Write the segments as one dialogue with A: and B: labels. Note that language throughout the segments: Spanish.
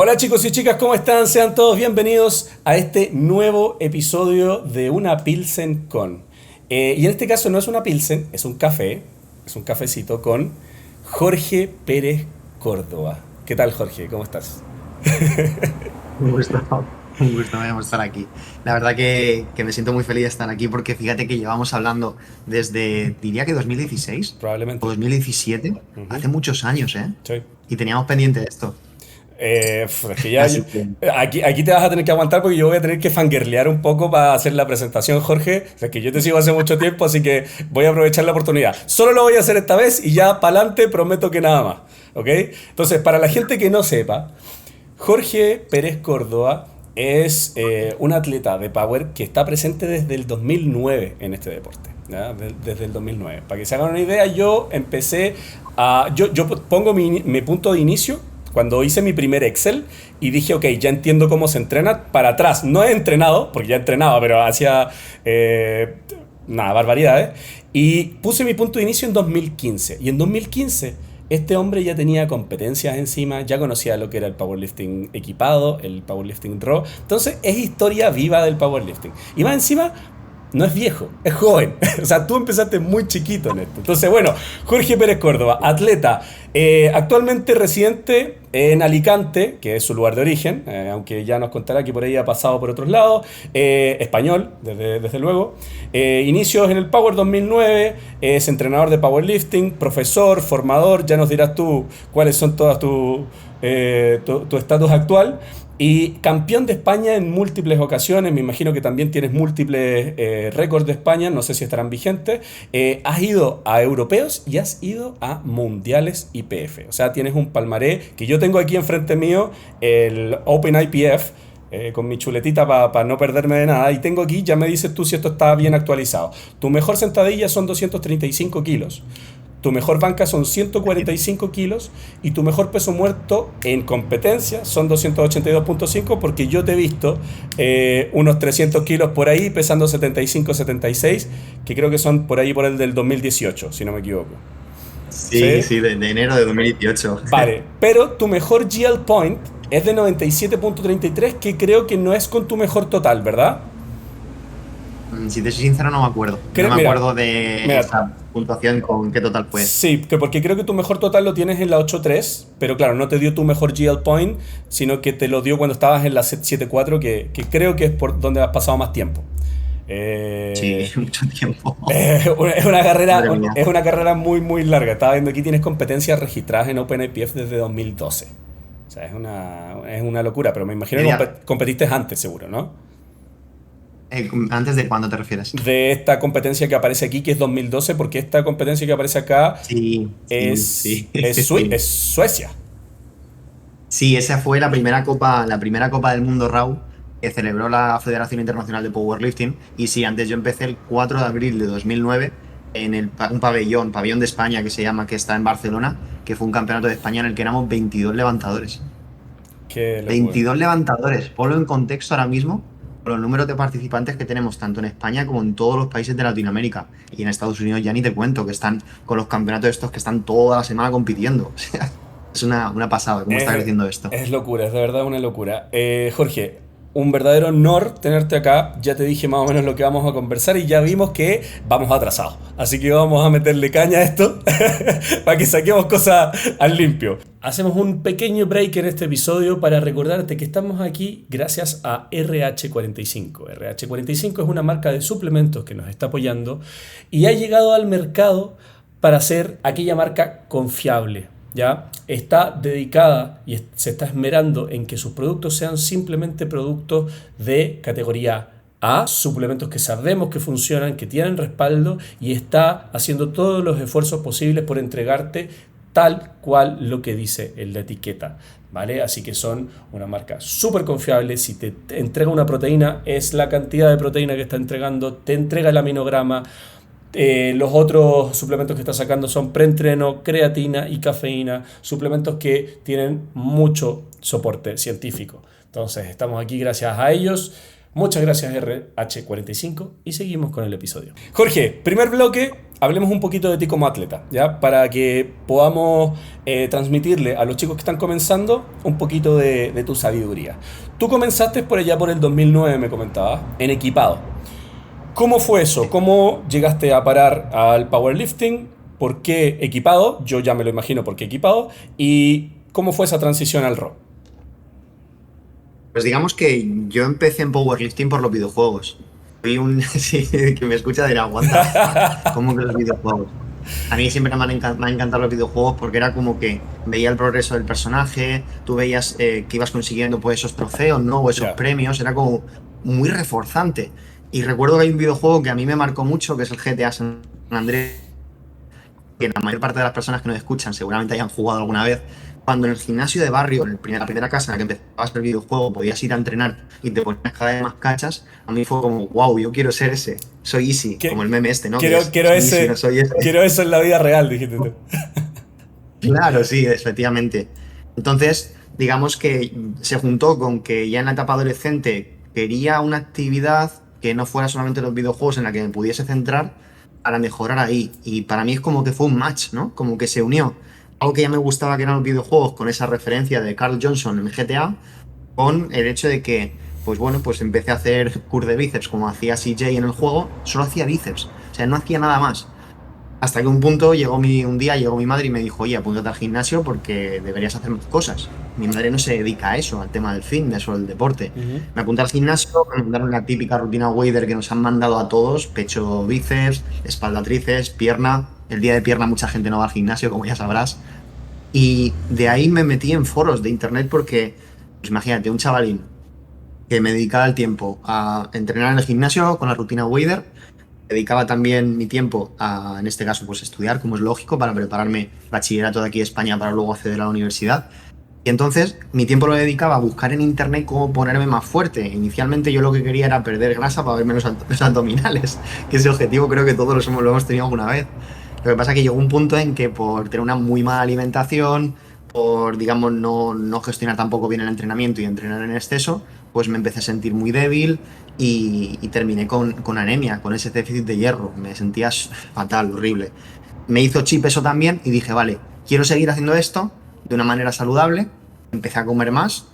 A: Hola chicos y chicas, ¿cómo están? Sean todos bienvenidos a este nuevo episodio de Una Pilsen con. Y en este caso no es una Pilsen, es un café, es un cafecito con Jorge Pérez Córdoba. ¿Qué tal, Jorge? ¿Cómo estás?
B: Un gusto, un gusto me hemos estar aquí. La verdad que me siento muy feliz de estar aquí porque fíjate que llevamos hablando desde, diría que 2016 o
A: Probablemente.
B: 2017,
A: Ujú.
B: hace muchos años, ¿eh?
A: Sí.
B: Y teníamos pendiente de esto.
A: Es que
B: Así que,
A: aquí te vas a tener que aguantar porque yo voy a tener que fangirlear un poco para hacer la presentación, Jorge. O sea, que yo te sigo hace mucho tiempo, así que voy a aprovechar la oportunidad. Solo lo voy a hacer esta vez y ya para adelante prometo que nada más. ¿Ok? Entonces, para la gente que no sepa, Jorge Pérez Córdoba es un atleta de power que está presente desde el 2009 en este deporte. ¿Ya? Desde el 2009. Para que se hagan una idea, yo empecé a... Yo pongo mi punto de inicio cuando hice mi primer Excel y dije, ok, ya entiendo cómo se entrena para atrás. No he entrenado, porque ya entrenaba, pero hacía nada, barbaridades. Y puse mi punto de inicio en 2015. Y en 2015 este hombre ya tenía competencias encima, ya conocía lo que era el powerlifting equipado, el powerlifting raw. Entonces es historia viva del powerlifting. Y más encima, no es viejo, es joven. O sea, tú empezaste muy chiquito en esto. Entonces, bueno, Jorge Pérez Córdoba, atleta, actualmente residente en Alicante, que es su lugar de origen, aunque ya nos contará que por ahí ha pasado por otros lados, español, desde luego. Inicios en el Power 2009, es entrenador de powerlifting, profesor, formador, ya nos dirás tú cuáles son todas tu estatus actual. Y campeón de España en múltiples ocasiones, me imagino que también tienes múltiples récords de España, no sé si estarán vigentes. Has ido a europeos y has ido a mundiales IPF. O sea, tienes un palmarés que yo tengo aquí enfrente mío, el Open IPF, con mi chuletita para no perderme de nada. Y tengo aquí, ya me dices tú si esto está bien actualizado. Tu mejor sentadilla son 235 kilos. Tu mejor banca son 145 kilos y tu mejor peso muerto en competencia son 282,5 porque yo te he visto unos 300 kilos por ahí pesando 75, 76, que creo que son por ahí por el del 2018, si no me equivoco.
B: sí,
A: ¿Sí?
B: sí, de enero de 2018.
A: Vale, pero tu mejor GL Point es de 97,33 que creo que no es con tu mejor total, ¿verdad?
B: Si te soy sincero, no me acuerdo. No me
A: Mira,
B: acuerdo de
A: mira,
B: esa puntuación con qué total fue.
A: sí, que porque creo que tu mejor total lo tienes en la 8.3, pero claro, no te dio tu mejor GL point, sino que te lo dio cuando estabas en la 7.4, que creo que es por donde has pasado más tiempo.
B: Sí,
A: Eh,
B: mucho tiempo. Madre mía.
A: es una carrera muy, muy larga. Estaba viendo aquí, tienes competencias registradas en OpenIPF desde 2012. O sea, es una locura, pero me imagino que competiste antes, seguro, ¿no?
B: ¿Antes de cuándo te refieres?
A: De esta competencia que aparece aquí, que es 2012, porque esta competencia que aparece acá
B: Sí, sí, sí,
A: es
B: sí.
A: Suecia.
B: Sí, esa fue la primera Copa del Mundo RAW que celebró la Federación Internacional de Powerlifting. Y sí, antes yo empecé el 4 de abril de 2009 en un pabellón de España que se llama, que está en Barcelona, que fue un campeonato de España en el que éramos 22 levantadores.
A: Qué locura.
B: 22 levantadores. Ponlo en contexto ahora mismo con los números de participantes que tenemos tanto en España como en todos los países de Latinoamérica. Y en Estados Unidos ya ni te cuento, que están con los campeonatos estos que están toda la semana compitiendo. O sea, es una pasada cómo está
A: Es,
B: creciendo esto.
A: es locura, es de verdad una locura. Jorge, un verdadero honor tenerte acá. Ya te dije más o menos lo que vamos a conversar y ya vimos que vamos atrasados. Así que vamos a meterle caña a esto para que saquemos cosas al limpio. Hacemos un pequeño break en este episodio para recordarte que estamos aquí gracias a RH45. RH45 es una marca de suplementos que nos está apoyando y ha llegado al mercado para ser aquella marca confiable. ¿Ya? Está dedicada y se está esmerando en que sus productos sean simplemente productos de categoría A, suplementos que sabemos que funcionan, que tienen respaldo y está haciendo todos los esfuerzos posibles por entregarte tal cual lo que dice en la etiqueta. ¿Vale? Así que son una marca súper confiable. Si te entrega una proteína, es la cantidad de proteína que está entregando, te entrega el aminograma. Los otros suplementos que está sacando son preentreno, creatina y cafeína, suplementos que tienen mucho soporte científico. Entonces, estamos aquí gracias a ellos. Muchas gracias RH45 y seguimos con el episodio. Jorge, primer bloque, hablemos un poquito de ti como atleta, ¿ya? Para que podamos transmitirle a los chicos que están comenzando un poquito de tu sabiduría. Tú comenzaste por allá por el 2009, me comentabas, en equipado. ¿Cómo fue eso? ¿Cómo llegaste a parar al powerlifting? ¿Por qué equipado? Yo ya me lo imagino por qué equipado. ¿Y cómo fue esa transición al RAW?
B: Pues digamos que yo empecé en powerlifting por los videojuegos. Fui un... Sí, que me escucha dirá, what the fuck, ¿cómo que los videojuegos? A mí siempre me han encantado los videojuegos porque era como que veía el progreso del personaje, tú veías que ibas consiguiendo pues esos trofeos, ¿no? O esos
A: Ya.
B: premios, era como muy reforzante. Y recuerdo que hay un videojuego que a mí me marcó mucho, que es el GTA San Andreas, que la mayor parte de las personas que nos escuchan seguramente hayan jugado alguna vez. Cuando en el gimnasio de barrio, la primera casa en la que empezabas el videojuego, podías ir a entrenar y te ponías cada vez más cachas, a mí fue como, wow, yo quiero ser ese. Soy Easy, como
A: ¿Qué-
B: el meme este, ¿no? Que
A: Quiero,
B: es,
A: quiero,
B: soy Easy, no
A: ese,
B: soy ese.
A: quiero eso en la vida real, dijiste tú.
B: Claro, sí, efectivamente. Entonces, digamos que se juntó con que ya en la etapa adolescente quería una actividad que no fuera solamente los videojuegos en la que me pudiese centrar para mejorar ahí. Y para mí es como que fue un match, ¿no? Como que se unió algo que ya me gustaba que eran los videojuegos con esa referencia de Carl Johnson en GTA, con el hecho de que, pues bueno, pues empecé a hacer curl de bíceps como hacía CJ en el juego, solo hacía bíceps, o sea, no hacía nada más. Hasta que un punto un día llegó mi madre y me dijo, oye, apúntate al gimnasio porque deberías hacer más cosas. Mi madre no se dedica a eso, al tema del fitness o del deporte.
A: Ujú.
B: Me apunté al gimnasio, me mandaron la típica rutina Wader que nos han mandado a todos, pecho, bíceps, espalda, tríceps, pierna. El día de pierna mucha gente no va al gimnasio, como ya sabrás. Y de ahí me metí en foros de internet porque, pues imagínate, un chavalín que me dedicaba el tiempo a entrenar en el gimnasio con la rutina Wader, dedicaba también mi tiempo a, en este caso, pues estudiar, como es lógico, para prepararme bachillerato de aquí de España para luego acceder a la universidad. Y entonces mi tiempo lo dedicaba a buscar en internet cómo ponerme más fuerte. Inicialmente yo lo que quería era perder grasa para verme los abdominales, que ese objetivo creo que todos lo hemos tenido alguna vez. Lo que pasa es que llegó un punto en que por tener una muy mala alimentación, por, digamos, no gestionar tampoco bien el entrenamiento y entrenar en exceso, pues me empecé a sentir muy débil y terminé con anemia, con ese déficit de hierro. Me sentía fatal, horrible. Me hizo chip eso también y dije, vale, quiero seguir haciendo esto de una manera saludable. Empecé a comer más,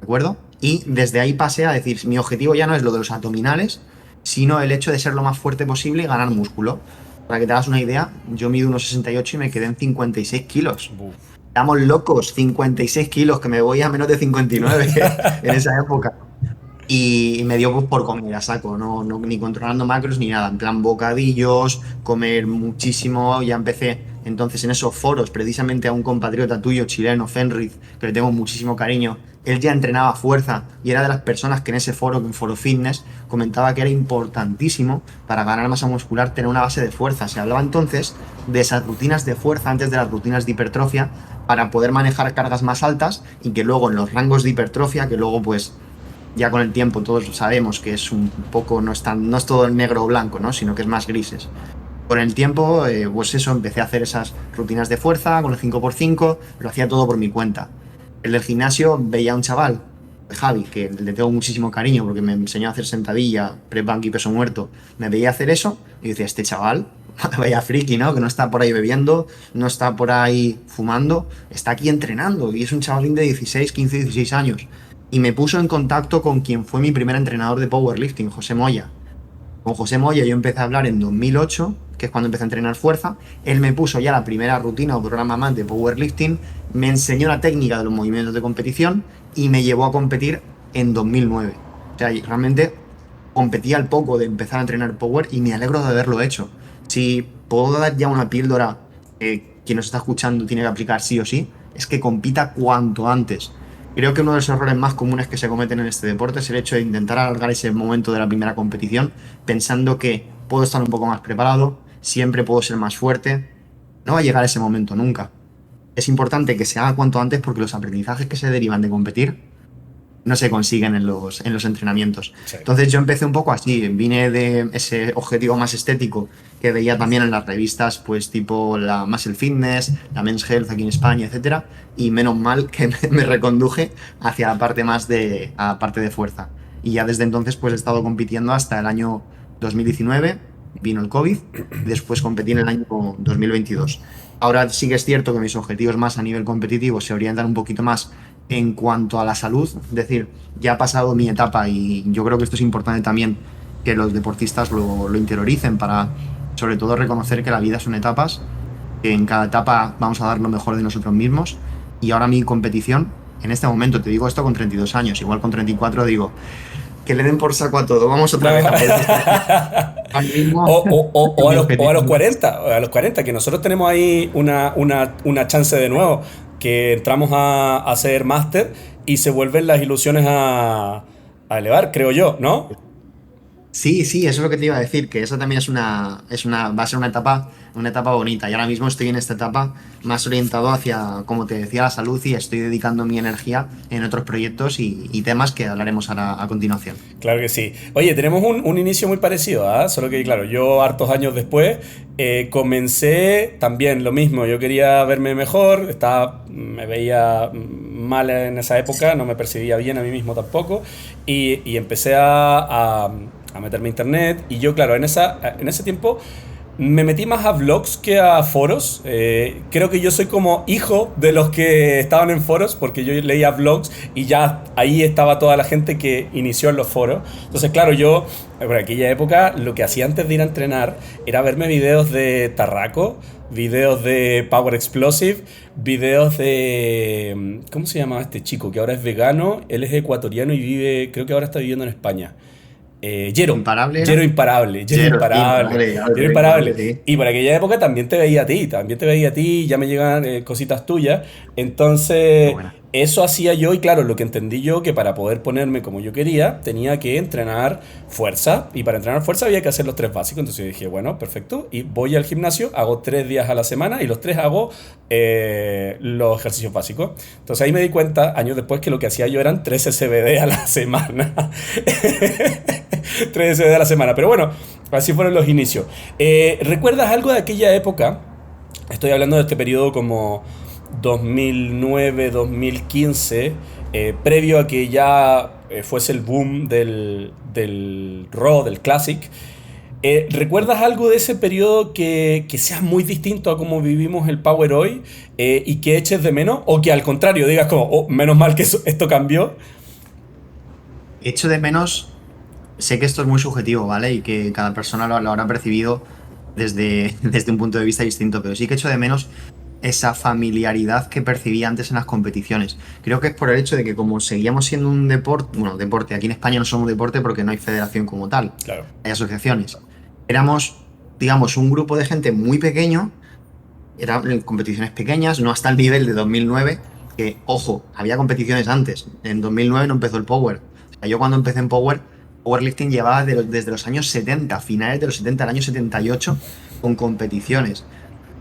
B: ¿de acuerdo? Y desde ahí pasé a decir, mi objetivo ya no es lo de los abdominales, sino el hecho de ser lo más fuerte posible y ganar músculo. Para que te hagas una idea, yo mido 1,68 y me quedé en 56 kilos.
A: Buf.
B: Estamos locos, 56 kilos, que me voy a menos de 59 en esa época. Y me dio pues, por comer a saco, ni controlando macros ni nada. En plan bocadillos, comer muchísimo. Ya empecé entonces en esos foros, precisamente a un compatriota tuyo chileno, Fenriz, que le tengo muchísimo cariño. Él ya entrenaba fuerza y era de las personas que en ese foro, en Foro Fitness, comentaba que era importantísimo para ganar masa muscular tener una base de fuerza. Se hablaba entonces de esas rutinas de fuerza antes de las rutinas de hipertrofia para poder manejar cargas más altas y que luego en los rangos de hipertrofia, que luego pues ya con el tiempo todos sabemos que es un poco, no es todo negro o blanco, ¿no? Sino que es más grises. Con el tiempo, pues eso, empecé a hacer esas rutinas de fuerza con el 5x5, lo hacía todo por mi cuenta. El del gimnasio veía a un chaval, Javi, que le tengo muchísimo cariño porque me enseñó a hacer sentadilla, press bank y peso muerto. Me veía hacer eso y decía, este chaval, vaya friki, ¿no? Que no está por ahí bebiendo, no está por ahí fumando, está aquí entrenando y es un chavalín de 16, 15, 16 años. Y me puso en contacto con quien fue mi primer entrenador de powerlifting, José Moya. Con José Moya yo empecé a hablar en 2008, que es cuando empecé a entrenar fuerza. Él me puso ya la primera rutina o programa más de powerlifting, me enseñó la técnica de los movimientos de competición y me llevó a competir en 2009. O sea, realmente competí al poco de empezar a entrenar power y me alegro de haberlo hecho. Si puedo dar ya una píldora que quien nos está escuchando tiene que aplicar sí o sí, es que compita cuanto antes. Creo que uno de los errores más comunes que se cometen en este deporte es el hecho de intentar alargar ese momento de la primera competición pensando que puedo estar un poco más preparado, siempre puedo ser más fuerte. No va a llegar ese momento nunca. Es importante que se haga cuanto antes porque los aprendizajes que se derivan de competir no se consiguen en los entrenamientos.
A: Sí.
B: Entonces yo empecé un poco así, vine de ese objetivo más estético que veía también en las revistas, pues tipo la Muscle Fitness, la Men's Health aquí en España, etcétera, y menos mal que me reconduje hacia la parte más a la parte de fuerza. y ya desde entonces pues he estado compitiendo hasta el año 2019, vino el COVID, después competí en el año 2022. Ahora sí que es cierto que mis objetivos más a nivel competitivo se orientan un poquito más en cuanto a la salud, es decir, ya ha pasado mi etapa y yo creo que esto es importante también que los deportistas lo interioricen para sobre todo reconocer que la vida son etapas, que en cada etapa vamos a dar lo mejor de nosotros mismos y ahora mi competición, en este momento te digo esto con 32 años, igual con 34 digo que le den por saco a todo, vamos otra vez a por al mismo.
A: O a los 40, a los 40, que nosotros tenemos ahí una chance de nuevo, que entramos a hacer máster y se vuelven las ilusiones a elevar, creo yo, ¿no?
B: Sí, sí, eso es lo que te iba a decir, que eso también va a ser una etapa bonita. Y ahora mismo estoy en esta etapa más orientado hacia, como te decía, la salud y estoy dedicando mi energía en otros proyectos y temas que hablaremos ahora a continuación.
A: Claro que sí. Oye, tenemos un inicio muy parecido, ¿ah? Solo que, claro, yo hartos años después comencé también lo mismo. Yo quería verme mejor, me veía mal en esa época, no me percibía bien a mí mismo tampoco. Y empecé a meterme a internet. Y yo, claro, en ese tiempo me metí más a blogs que a foros. Creo que yo soy como hijo de los que estaban en foros, porque yo leía blogs y ya ahí estaba toda la gente que inició en los foros. Entonces, claro, yo por aquella época lo que hacía antes de ir a entrenar era verme videos de Tarraco, videos de Power Explosive, videos de... ¿Cómo se llama este chico? Que ahora es vegano, él es ecuatoriano y vive, creo que ahora está viviendo en España. Jero,
B: ¿Imparable era?
A: Jero imparable, Jero
B: Jero,
A: imparable,
B: imparable,
A: Jero
B: imparable,
A: imparable.
B: sí.
A: Y por aquella época también te veía a ti, ya me llegan cositas tuyas.
B: Qué
A: Entonces,
B: buena.
A: eso hacía yo y claro, lo que entendí yo que para poder ponerme como yo quería, tenía que entrenar fuerza. Y para entrenar fuerza había que hacer los tres básicos. Entonces yo dije, bueno, perfecto. Y voy al gimnasio, hago 3 días a la semana y los 3 hago los ejercicios básicos. Entonces ahí me di cuenta, años después, que lo que hacía yo eran 3 SBD a la semana. 3 SBD a la semana. Pero bueno, así fueron los inicios. ¿Recuerdas algo de aquella época? Estoy hablando de este periodo como 2009-2015, previo a que ya fuese el boom del Raw, del Classic. ¿Recuerdas algo de ese periodo que sea muy distinto a cómo vivimos el Power hoy y que eches de menos? O que al contrario digas como, oh, menos mal que esto cambió.
B: Echo de menos, sé que esto es muy subjetivo, ¿vale? Y que cada persona lo habrá percibido desde un punto de vista distinto, pero sí que echo de menos esa familiaridad que percibía antes en las competiciones. Creo que es por el hecho de que como seguíamos siendo un deporte, bueno, deporte, aquí en España no somos deporte porque no hay federación como tal,
A: Claro.
B: hay asociaciones. Éramos, digamos, un grupo de gente muy pequeño, eran competiciones pequeñas, no hasta el nivel de 2009, que, ojo, había competiciones antes. En 2009 no empezó el Power. O sea, yo cuando empecé en Powerlifting llevaba desde los años 70, finales de los 70, el año 78, con competiciones.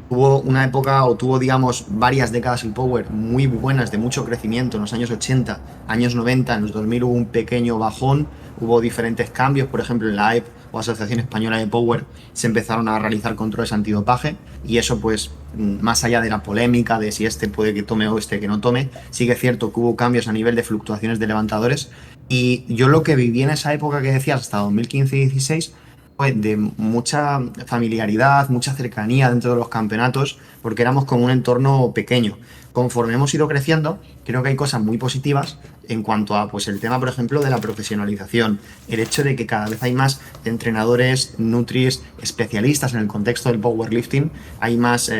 B: Tuvo una época, o tuvo, digamos, varias décadas el Power muy buenas, de mucho crecimiento en los años 80, años 90, en los 2000 hubo un pequeño bajón, hubo diferentes cambios, por ejemplo en la AEP o Asociación Española de Power se empezaron a realizar controles antidopaje y eso pues más allá de la polémica de si este puede que tome o este que no tome, sí que es cierto que hubo cambios a nivel de fluctuaciones de levantadores y yo lo que viví en esa época que decías hasta 2015 y 16 pues de mucha familiaridad, mucha cercanía dentro de los campeonatos, porque éramos como un entorno pequeño. Conforme hemos ido creciendo, creo que hay cosas muy positivas en cuanto a pues el tema, por ejemplo, de la profesionalización, el hecho de que cada vez hay más entrenadores, nutris, especialistas en el contexto del powerlifting, hay más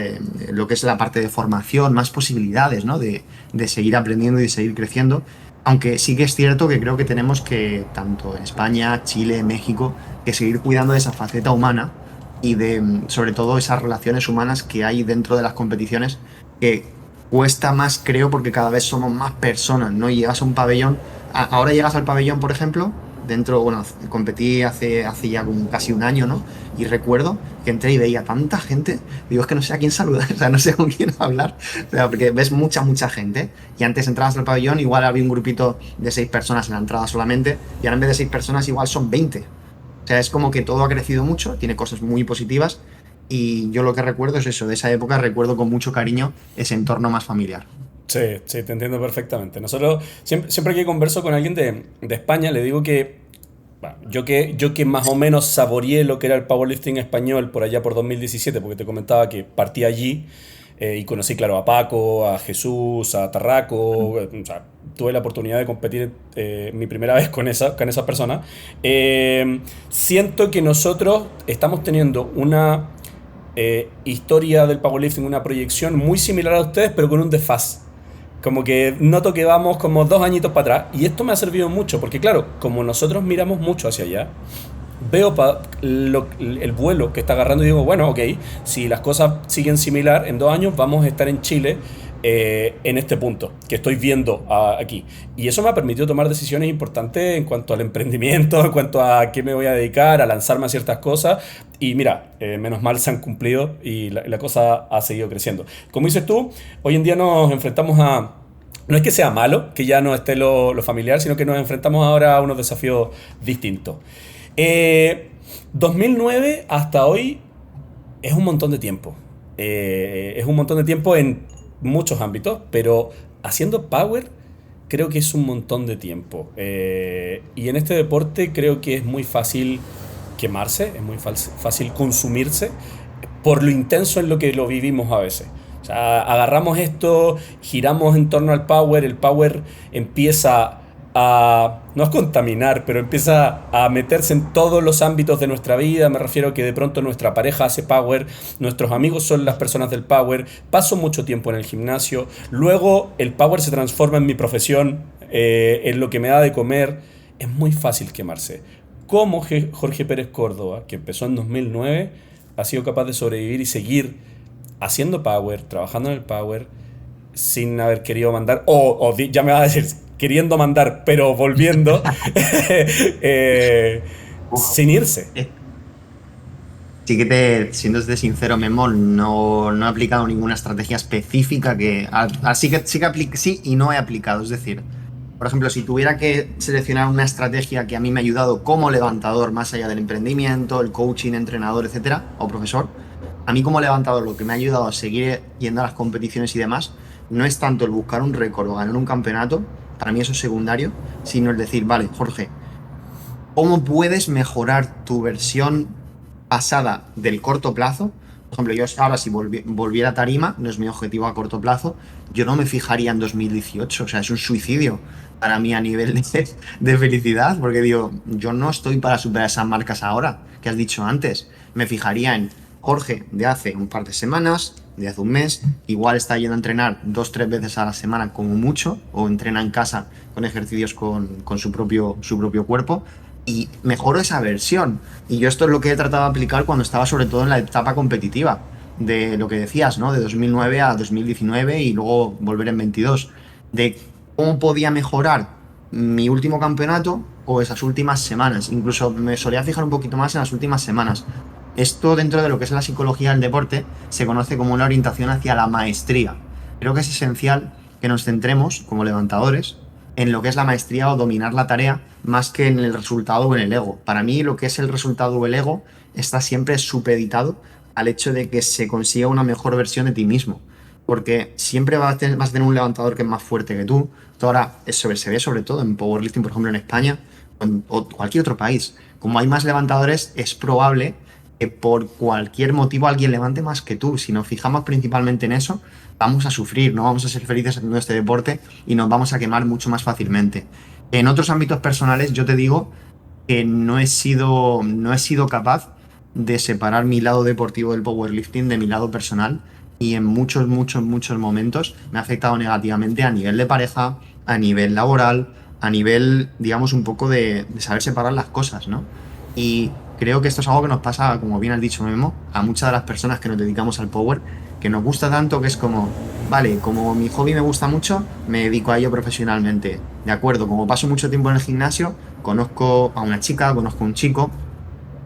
B: lo que es la parte de formación, más posibilidades, ¿no? de seguir aprendiendo y de seguir creciendo. Aunque sí que es cierto que creo que tenemos que, tanto en España, Chile, México, que seguir cuidando de esa faceta humana y de, sobre todo, esas relaciones humanas que hay dentro de las competiciones, que cuesta más, creo, porque cada vez somos más personas, ¿no? Y llegas a un pabellón, ahora llegas al pabellón, por ejemplo, dentro, bueno, competí hace ya como casi un año, ¿no? Y recuerdo que entré y veía tanta gente, digo, es que no sé a quién saludar, o sea, no sé con quién hablar, o sea, porque ves mucha gente, y antes entrabas al pabellón, igual había un grupito de 6 personas en la entrada solamente, y ahora en vez de 6 personas igual son 20. O sea, es como que todo ha crecido mucho, tiene cosas muy positivas, y yo lo que recuerdo es eso, de esa época recuerdo con mucho cariño ese entorno más familiar.
A: Sí, sí, te entiendo perfectamente. Nosotros, siempre que converso con alguien de España, le digo que, bueno, yo que más o menos saboreé lo que era el powerlifting español por allá por 2017, porque te comentaba que partí allí y conocí, claro, a Paco, a Jesús, a Tarraco, o sea, tuve la oportunidad de competir mi primera vez con esa persona. Siento que nosotros estamos teniendo una historia del powerlifting, una proyección muy similar a ustedes, pero con un desfase. Como que noto que vamos como 2 añitos para atrás. Y esto me ha servido mucho, porque claro, como nosotros miramos mucho hacia allá, veo el vuelo que está agarrando y digo, bueno, ok, si las cosas siguen similar, en 2 años vamos a estar en Chile en este punto que estoy viendo aquí. Y eso me ha permitido tomar decisiones importantes en cuanto al emprendimiento, en cuanto a qué me voy a dedicar, a lanzarme a ciertas cosas. Y mira, menos mal se han cumplido y la cosa ha seguido creciendo. Como dices tú, hoy en día nos enfrentamos a... No es que sea malo que ya no esté lo familiar, sino que nos enfrentamos ahora a unos desafíos distintos. 2009 hasta hoy es un montón de tiempo. Es un montón de tiempo en muchos ámbitos, pero haciendo power creo que es un montón de tiempo. Y en este deporte creo que es muy fácil quemarse, es muy fácil consumirse por lo intenso en lo que lo vivimos a veces. O sea, agarramos esto, giramos en torno al power, el power empieza a, no es contaminar, pero empieza a meterse en todos los ámbitos de nuestra vida. Me refiero a que de pronto nuestra pareja hace power, nuestros amigos son las personas del power, paso mucho tiempo en el gimnasio, luego el power se transforma en mi profesión, en lo que me da de comer. Es muy fácil quemarse. ¿Cómo Jorge Pérez Córdoba, que empezó en 2009, ha sido capaz de sobrevivir y seguir haciendo power, trabajando en el power, sin haber querido mandar, ya me vas a decir, queriendo mandar, pero volviendo,
B: Uf.
A: sin irse?
B: Sí que siéndote sincero, Memo, no he aplicado ninguna estrategia específica así que sí y no he aplicado. Es decir, por ejemplo, si tuviera que seleccionar una estrategia que a mí me ha ayudado como levantador, más allá del emprendimiento, el coaching, entrenador, etcétera, o profesor, a mí como levantador lo que me ha ayudado a seguir yendo a las competiciones y demás, no es tanto el buscar un récord o ganar un campeonato, para mí eso es secundario, sino el decir, vale, Jorge, ¿cómo puedes mejorar tu versión pasada del corto plazo? Por ejemplo, yo ahora si volviera a tarima, no es mi objetivo a corto plazo, yo no me fijaría en 2018, o sea, es un suicidio para mí a nivel de felicidad, porque digo, yo no estoy para superar esas marcas ahora, que has dicho antes. Me fijaría en Jorge de hace un par de semanas, de hace un mes, igual está yendo a entrenar 2 o 3 veces a la semana como mucho, o entrena en casa con ejercicios con su propio cuerpo, y mejoro esa versión. Y yo esto es lo que he tratado de aplicar cuando estaba sobre todo en la etapa competitiva, de lo que decías, ¿no? De 2009 a 2019 y luego volver en 22, de cómo podía mejorar mi último campeonato o esas últimas semanas. Incluso me solía fijar un poquito más en las últimas semanas. Esto dentro de lo que es la psicología del deporte se conoce como una orientación hacia la maestría. Creo que es esencial que nos centremos como levantadores en lo que es la maestría o dominar la tarea más que en el resultado o en el ego. Para mí lo que es el resultado o el ego está siempre supeditado al hecho de que se consiga una mejor versión de ti mismo. Porque siempre vas a tener un levantador que es más fuerte que tú. Esto ahora se ve sobre todo en powerlifting, por ejemplo en España o cualquier otro país. Como hay más levantadores, es probable que por cualquier motivo alguien levante más que tú. Si nos fijamos principalmente en eso, vamos a sufrir, no vamos a ser felices haciendo este deporte y nos vamos a quemar mucho más fácilmente. En otros ámbitos personales, yo te digo que no he sido capaz de separar mi lado deportivo del powerlifting de mi lado personal, y en muchos, muchos, muchos momentos me ha afectado negativamente a nivel de pareja, a nivel laboral, a nivel, digamos, un poco de saber separar las cosas, ¿no? Y creo que esto es algo que nos pasa, como bien has dicho, Memo, a muchas de las personas que nos dedicamos al power, que nos gusta tanto que es como, vale, como mi hobby me gusta mucho, me dedico a ello profesionalmente. De acuerdo, como paso mucho tiempo en el gimnasio, conozco a una chica, conozco a un chico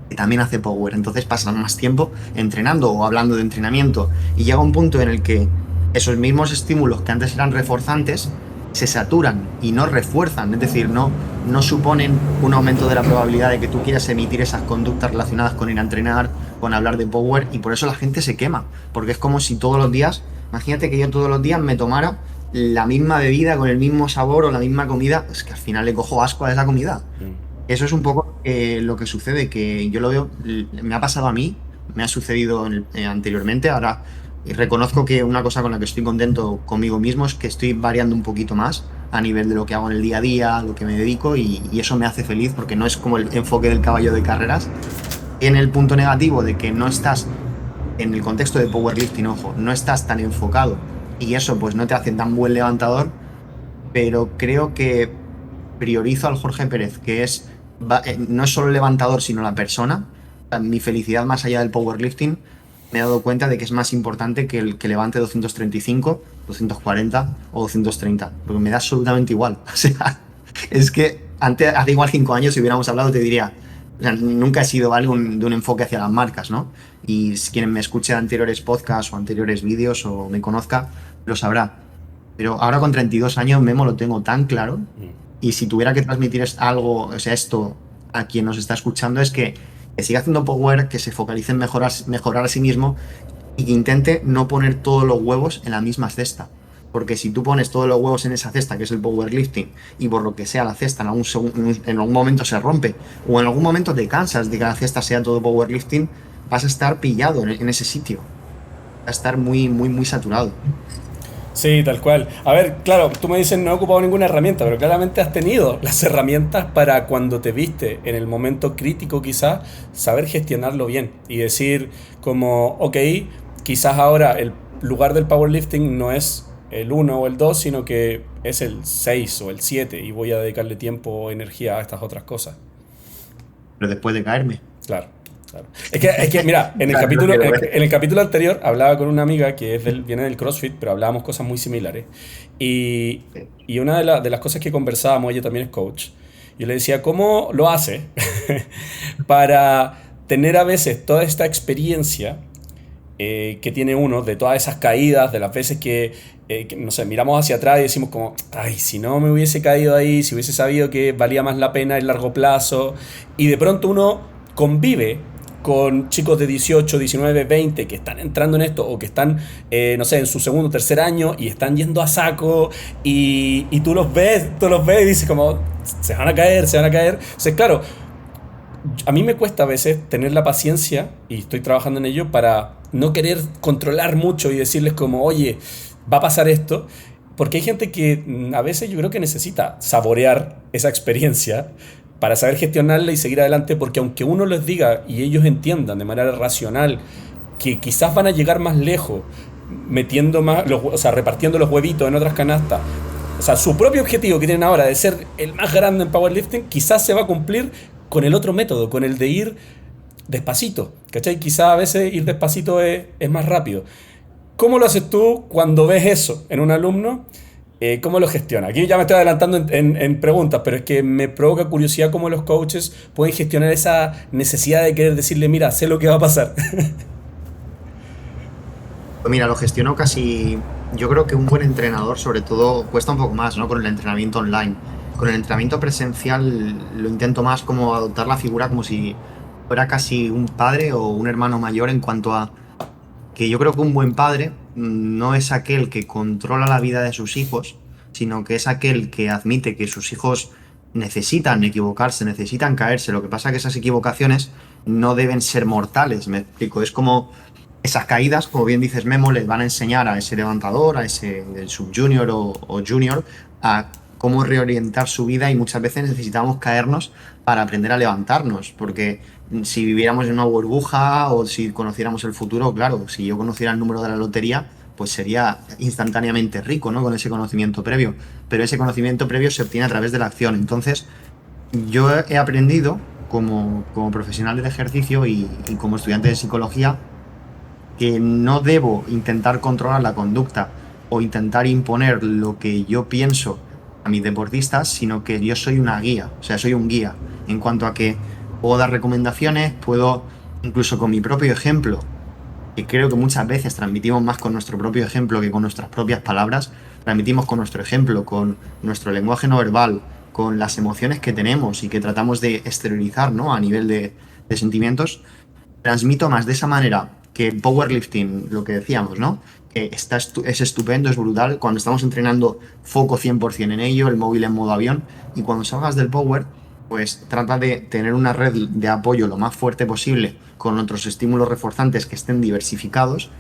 B: que también hace power, entonces pasan más tiempo entrenando o hablando de entrenamiento, y llega un punto en el que esos mismos estímulos que antes eran reforzantes se saturan y no refuerzan, es decir, no suponen un aumento de la probabilidad de que tú quieras emitir esas conductas relacionadas con ir a entrenar, con hablar de power, y por eso la gente se quema, porque es como si todos los días, imagínate que yo todos los días me tomara la misma bebida con el mismo sabor o la misma comida, es que al final le cojo asco a esa comida. Eso es un poco lo que sucede, que yo lo veo, me ha pasado a mí, me ha sucedido anteriormente, ahora reconozco que una cosa con la que estoy contento conmigo mismo es que estoy variando un poquito más a nivel de lo que hago en el día a día, lo que me dedico y eso me hace feliz porque no es como el enfoque del caballo de carreras. En el punto negativo de que no estás en el contexto de powerlifting, ojo, no estás tan enfocado y eso pues no te hace tan buen levantador, pero creo que priorizo al Jorge Pérez, que no es solo el levantador, sino la persona. Mi felicidad más allá del powerlifting, me he dado cuenta de que es más importante que el que levante 235, 240 o 230, porque me da absolutamente igual. O sea, es que hace igual 5 años, si hubiéramos hablado, te diría, o sea, nunca he sido algo de un enfoque hacia las marcas, ¿no? Y quien me escuche anteriores podcasts o anteriores vídeos o me conozca, lo sabrá. Pero ahora con 32 años, Memo, lo tengo tan claro. Y si tuviera que transmitir algo, o sea, esto a quien nos está escuchando, es que siga haciendo power, que se focalice en mejorar a sí mismo y que intente no poner todos los huevos en la misma cesta. Porque si tú pones todos los huevos en esa cesta, que es el powerlifting, y por lo que sea la cesta en algún momento se rompe, o en algún momento te cansas de que la cesta sea todo powerlifting, vas a estar pillado en ese sitio. Va a estar muy, muy, muy saturado.
A: Sí, tal cual. A ver, claro, tú me dices no he ocupado ninguna herramienta, pero claramente has tenido las herramientas para cuando te viste en el momento crítico quizás, saber gestionarlo bien y decir como, ok, quizás ahora el lugar del powerlifting no es el uno o el 2 sino que es el 6 o el 7 y voy a dedicarle tiempo o energía a estas otras cosas.
B: Pero después de caerme.
A: Claro. Claro. Es que, mira, en el capítulo anterior hablaba con una amiga que viene del CrossFit, pero hablábamos cosas muy similares. Y una de las cosas que conversábamos, ella también es coach, yo le decía, ¿cómo lo hace para tener a veces toda esta experiencia que tiene uno, de todas esas caídas, de las veces que, no sé, miramos hacia atrás y decimos como, ay, si no me hubiese caído ahí, si hubiese sabido que valía más la pena el largo plazo, y de pronto uno convive con chicos de 18, 19, 20 que están entrando en esto o que están, no sé, en su segundo o tercer año y están yendo a saco y tú los ves y dices como, se van a caer, se van a caer. Entonces, claro, a mí me cuesta a veces tener la paciencia, y estoy trabajando en ello, para no querer controlar mucho y decirles como, oye, va a pasar esto. Porque hay gente que a veces yo creo que necesita saborear esa experiencia para saber gestionarla y seguir adelante, porque aunque uno les diga y ellos entiendan de manera racional que quizás van a llegar más lejos metiendo más, o sea, repartiendo los huevitos en otras canastas, o sea, su propio objetivo que tienen ahora de ser el más grande en powerlifting, quizás se va a cumplir con el otro método, con el de ir despacito, ¿cachai? Quizás a veces ir despacito es más rápido. ¿Cómo lo haces tú cuando ves eso en un alumno? ¿Cómo lo gestiona? Aquí ya me estoy adelantando en preguntas, pero es que me provoca curiosidad cómo los coaches pueden gestionar esa necesidad de querer decirle, mira, sé lo que va a pasar.
B: Pues mira, lo gestiono casi. Yo creo que un buen entrenador, sobre todo, cuesta un poco más, ¿no? Con el entrenamiento online. Con el entrenamiento presencial lo intento más como adoptar la figura como si fuera casi un padre o un hermano mayor, en cuanto a que yo creo que un buen padre no es aquel que controla la vida de sus hijos, sino que es aquel que admite que sus hijos necesitan equivocarse, necesitan caerse. Lo que pasa es que esas equivocaciones no deben ser mortales, me explico. Es como esas caídas, como bien dices, Memo, les van a enseñar a ese levantador, a ese subjunior o junior, a cómo reorientar su vida, y muchas veces necesitamos caernos para aprender a levantarnos, porque si viviéramos en una burbuja o si conociéramos el futuro, claro, si yo conociera el número de la lotería, pues sería instantáneamente rico, ¿no? Con ese conocimiento previo, pero ese conocimiento previo se obtiene a través de la acción. Entonces, yo he aprendido como profesional del ejercicio y como estudiante de psicología, que no debo intentar controlar la conducta o intentar imponer lo que yo pienso a mis deportistas, sino que yo soy una guía, o sea, soy un guía en cuanto a que puedo dar recomendaciones, puedo incluso con mi propio ejemplo, que creo que muchas veces transmitimos más con nuestro propio ejemplo que con nuestras propias palabras, transmitimos con nuestro ejemplo, con nuestro lenguaje no verbal, con las emociones que tenemos y que tratamos de exteriorizar, ¿no? A nivel de sentimientos, transmito más de esa manera que el powerlifting, lo que decíamos, ¿no? Que es estupendo, es brutal. Cuando estamos entrenando, foco 100% en ello, el móvil en modo avión. Y cuando salgas del power, pues trata de tener una red de apoyo lo más fuerte posible con otros estímulos reforzantes que estén diversificados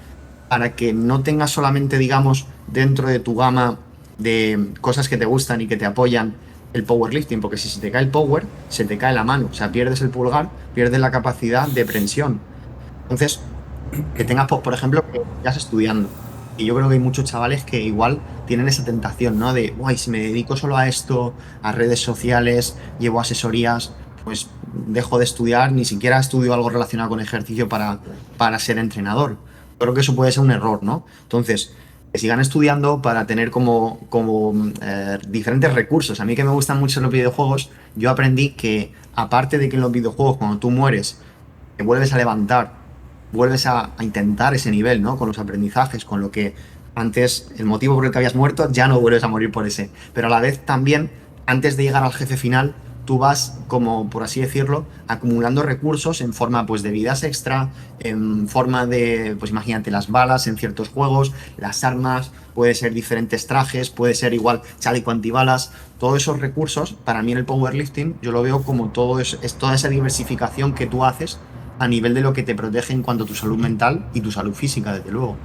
B: para que no tengas solamente, digamos, dentro de tu gama de cosas que te gustan y que te apoyan el powerlifting, porque si se te cae el power, se te cae la mano, o sea, pierdes el pulgar, pierdes la capacidad de prensión. Entonces, que tengas, pues, por ejemplo, que estás estudiando. Y yo creo que hay muchos chavales que igual tienen esa tentación, ¿no? De, guay, si me dedico solo a esto, a redes sociales, llevo asesorías, pues dejo de estudiar, ni siquiera estudio algo relacionado con ejercicio para ser entrenador. Creo que eso puede ser un error, ¿no? Entonces, que sigan estudiando para tener como diferentes recursos. A mí que me gustan mucho los videojuegos, yo aprendí que aparte de que en los videojuegos cuando tú mueres te vuelves a levantar, vuelves a intentar ese nivel, ¿no? Con los aprendizajes, con lo que antes, el motivo por el que habías muerto, ya no vuelves a morir por ese. Pero a la vez también, antes de llegar al jefe final, tú vas, como por así decirlo, acumulando recursos en forma pues de vidas extra, en forma de, pues imagínate, las balas en ciertos juegos, las armas, puede ser diferentes trajes, puede ser igual chaleco antibalas, todos esos recursos, para mí en el powerlifting, yo lo veo como todo es toda esa diversificación que tú haces a nivel de lo que te protege en cuanto a tu salud mental y tu salud física, desde luego.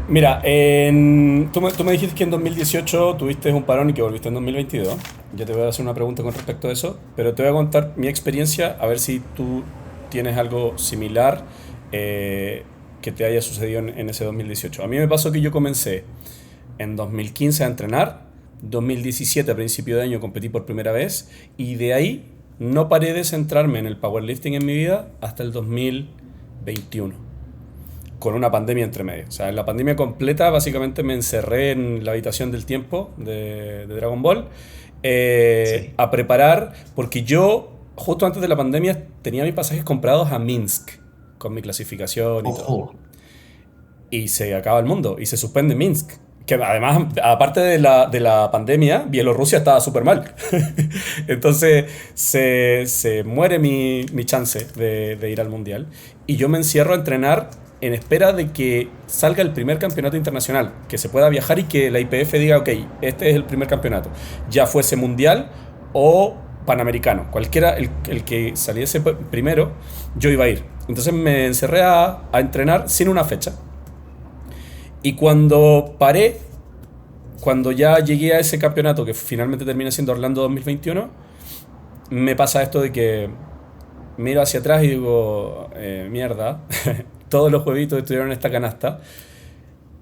A: Mira, tú me dijiste que en 2018 tuviste un parón y que volviste en 2022. Yo te voy a hacer una pregunta con respecto a eso, pero te voy a contar mi experiencia a ver si tú tienes algo similar que te haya sucedido en ese 2018. A mí me pasó que yo comencé en 2015 a entrenar, 2017 a principio de año competí por primera vez y de ahí no paré de centrarme en el powerlifting en mi vida hasta el 2021 con una pandemia entre medio. O sea, en la pandemia completa básicamente me encerré en la habitación del tiempo de Dragon Ball
B: Sí.
A: a preparar, porque yo justo antes de la pandemia tenía mis pasajes comprados a Minsk con mi clasificación y todo.
B: Ojo.
A: Y se acaba el mundo y se suspende Minsk. Que además, aparte de la pandemia, Bielorrusia estaba súper mal. Entonces se muere mi chance de ir al mundial. Y yo me encierro a entrenar en espera de que salga el primer campeonato internacional, que se pueda viajar y que la IPF diga, ok, este es el primer campeonato. Ya fuese mundial o panamericano. Cualquiera, el que saliese primero, yo iba a ir. Entonces me encerré a entrenar sin una fecha. Y cuando paré, cuando ya llegué a ese campeonato que finalmente termina siendo Orlando 2021, me pasa esto de que miro hacia atrás y digo, mierda, todos los huevitos estuvieron en esta canasta.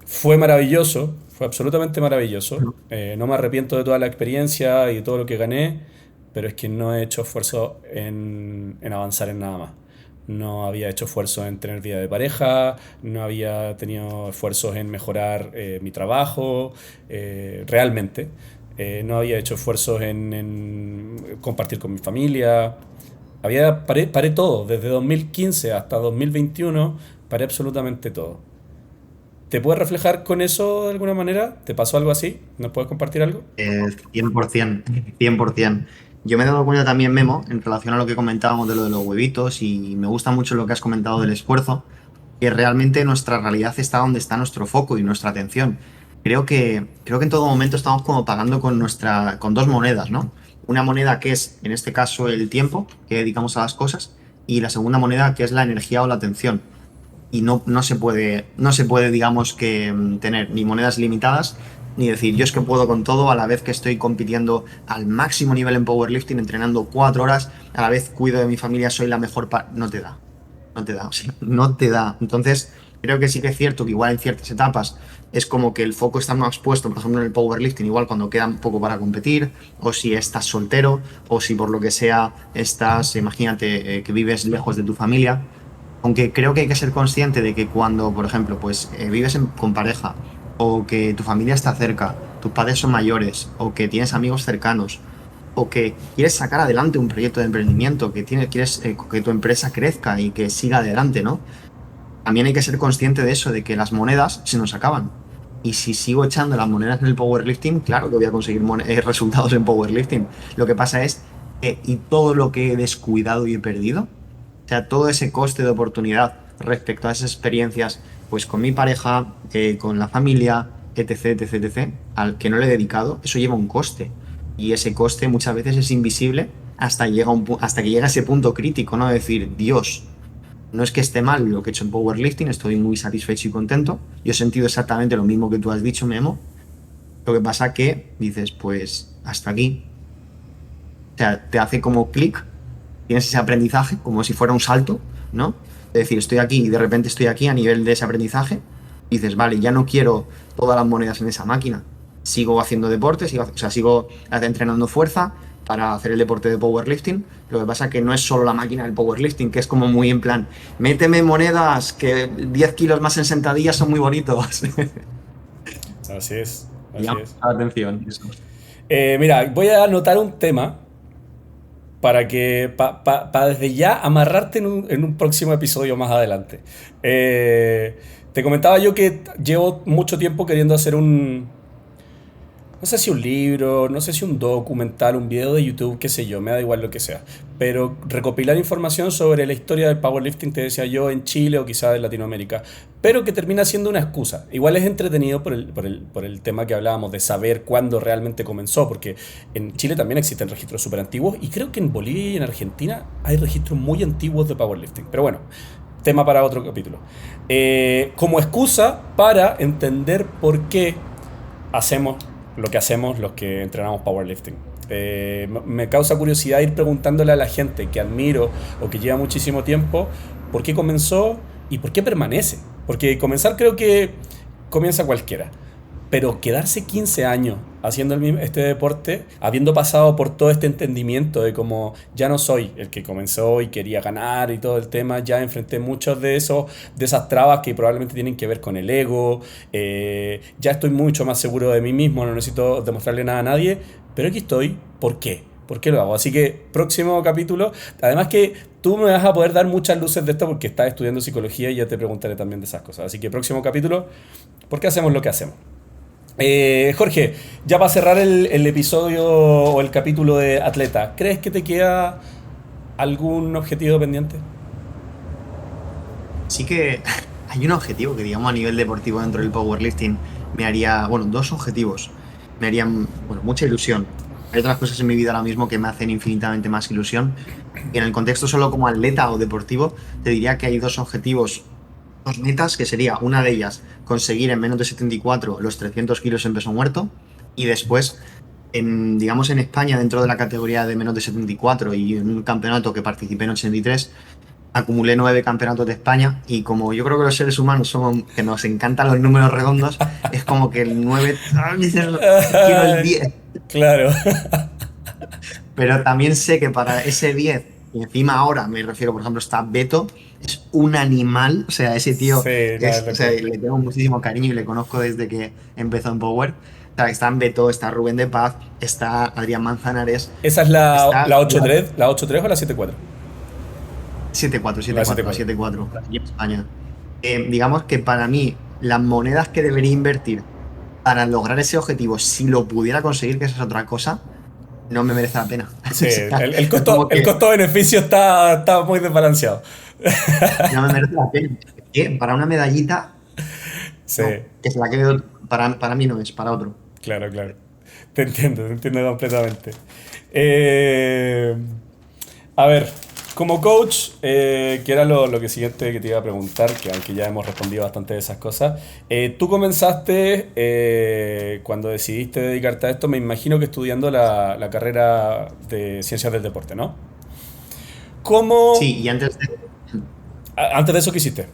A: Fue maravilloso, fue absolutamente maravilloso. No me arrepiento de toda la experiencia y de todo lo que gané, pero es que no he hecho esfuerzo en avanzar en nada más. No había hecho esfuerzo en tener vida de pareja, no había tenido esfuerzos en mejorar mi trabajo, realmente. No había hecho esfuerzos en compartir con mi familia. Paré todo, desde 2015 hasta 2021, paré absolutamente todo. ¿Te puedes reflejar con eso de alguna manera? ¿Te pasó algo así? ¿Nos puedes compartir algo?
B: 100%, 100%. Yo me he dado cuenta también, Memo, en relación a lo que comentábamos de lo de los huevitos, y me gusta mucho lo que has comentado del esfuerzo, que realmente nuestra realidad está donde está nuestro foco y nuestra atención. Creo que en todo momento estamos como pagando con dos monedas, ¿no? Una moneda que es, en este caso, el tiempo que dedicamos a las cosas, y la segunda moneda que es la energía o la atención. Y no se puede, digamos, que tener ni monedas limitadas, ni decir, yo es que puedo con todo a la vez que estoy compitiendo al máximo nivel en powerlifting, entrenando 4 horas, a la vez cuido de mi familia, soy la mejor. No te da, no te da, o sea, no te da. Entonces, creo que sí que es cierto que igual en ciertas etapas es como que el foco está más puesto, por ejemplo, en el powerlifting, igual cuando queda un poco para competir, o si estás soltero, o si por lo que sea estás, imagínate, que vives lejos de tu familia. Aunque creo que hay que ser consciente de que cuando, por ejemplo, pues vives con pareja, o que tu familia está cerca, tus padres son mayores, o que tienes amigos cercanos, o que quieres sacar adelante un proyecto de emprendimiento, quieres que tu empresa crezca y que siga adelante, ¿no? También hay que ser consciente de eso, de que las monedas se nos acaban. Y si sigo echando las monedas en el powerlifting, claro que voy a conseguir resultados en powerlifting. Lo que pasa es que, y todo lo que he descuidado y he perdido, o sea, todo ese coste de oportunidad respecto a esas experiencias, pues con mi pareja, con la familia, etc, etc, etc, al que no le he dedicado, eso lleva un coste. Y ese coste muchas veces es invisible hasta que llega a ese punto crítico, ¿no? De decir, Dios, no es que esté mal lo que he hecho en powerlifting, estoy muy satisfecho y contento. Yo he sentido exactamente lo mismo que tú has dicho, Memo. Lo que pasa que dices, pues hasta aquí. O sea, te hace como clic, tienes ese aprendizaje como si fuera un salto, ¿no? Es decir, estoy aquí y de repente estoy aquí a nivel de ese aprendizaje. Y dices, vale, ya no quiero todas las monedas en esa máquina. Sigo haciendo deporte, sigo entrenando fuerza para hacer el deporte de powerlifting. Lo que pasa es que no es solo la máquina del powerlifting, que es como muy en plan, méteme monedas, que 10 kilos más en sentadillas son muy bonitos.
A: Así es, así
B: Llama
A: es.
B: la atención eso.
A: Mira, voy a anotar un tema para que desde ya amarrarte en un próximo episodio más adelante. Te comentaba yo que llevo mucho tiempo queriendo hacer no sé si un libro, no sé si un documental, un video de YouTube, qué sé yo, me da igual lo que sea. Pero recopilar información sobre la historia del powerlifting, te decía yo, en Chile o quizás en Latinoamérica. Pero que termina siendo una excusa. Igual es entretenido por el tema que hablábamos de saber cuándo realmente comenzó. Porque en Chile también existen registros súper antiguos. Y creo que en Bolivia y en Argentina hay registros muy antiguos de powerlifting. Pero bueno, tema para otro capítulo. Como excusa para entender por qué hacemos lo que hacemos los que entrenamos powerlifting. Me causa curiosidad ir preguntándole a la gente que admiro o que lleva muchísimo tiempo por qué comenzó y por qué permanece. Porque comenzar creo que comienza cualquiera. Pero quedarse 15 años haciendo este deporte, habiendo pasado por todo este entendimiento de cómo ya no soy el que comenzó y quería ganar y todo el tema, ya enfrenté muchos de esas trabas que probablemente tienen que ver con el ego, ya estoy mucho más seguro de mí mismo, no necesito demostrarle nada a nadie, pero aquí estoy, ¿por qué? ¿Por qué lo hago? Así que próximo capítulo, además que tú me vas a poder dar muchas luces de esto porque estás estudiando psicología y ya te preguntaré también de esas cosas. Así que próximo capítulo, ¿por qué hacemos lo que hacemos? Jorge, ya para cerrar el episodio o el capítulo de atleta, ¿crees que te queda algún objetivo pendiente?
B: Sí que hay un objetivo que, digamos, a nivel deportivo dentro del powerlifting me haría, bueno, dos objetivos me harían, bueno, mucha ilusión. Hay otras cosas en mi vida ahora mismo que me hacen infinitamente más ilusión. Y en el contexto solo como atleta o deportivo, te diría que hay dos objetivos, dos metas, que sería una de ellas conseguir en menos de 74 los 300 kilos en peso muerto y después, digamos, en España, dentro de la categoría de menos de 74 y en un campeonato que participé en 83, acumulé 9 campeonatos de España y como yo creo que los seres humanos somos, que nos encantan los números redondos, es como que el 9, quiero el 10.
A: Claro.
B: Pero también sé que para ese 10, y encima ahora me refiero, por ejemplo, está Beto, es un animal, o sea, ese tío,
A: Sí, no, es
B: o sea,
A: loco.
B: le tengo muchísimo cariño y le conozco desde que empezó en Power. O sea, está Beto, está Rubén de Paz, está Adrián Manzanares,
A: ¿Esa es
B: está
A: la 8-3, la 8-3 o la 7-4?
B: 7-4,
A: La
B: 7-4,
A: 7-4.
B: 7-4, aquí en España. Digamos que para mí, las monedas que debería invertir para lograr ese objetivo, si lo pudiera conseguir, que esa es otra cosa, no me merece la pena.
A: Sí,
B: O sea,
A: el
B: es como
A: el
B: que
A: costo-beneficio está muy desbalanceado.
B: no me merece la pena. Que para una medallita,
A: Sí,
B: no, que se la quede para mí no es, para otro.
A: claro, claro. Te entiendo completamente. Eh, a ver, como coach, que era lo que siguiente que te iba a preguntar, que aunque ya hemos respondido bastante de esas cosas, tú comenzaste, cuando decidiste dedicarte a esto, me imagino que estudiando la carrera de Ciencias del Deporte, ¿no? ¿Cómo,
B: Sí, y
A: antes de eso, qué hiciste?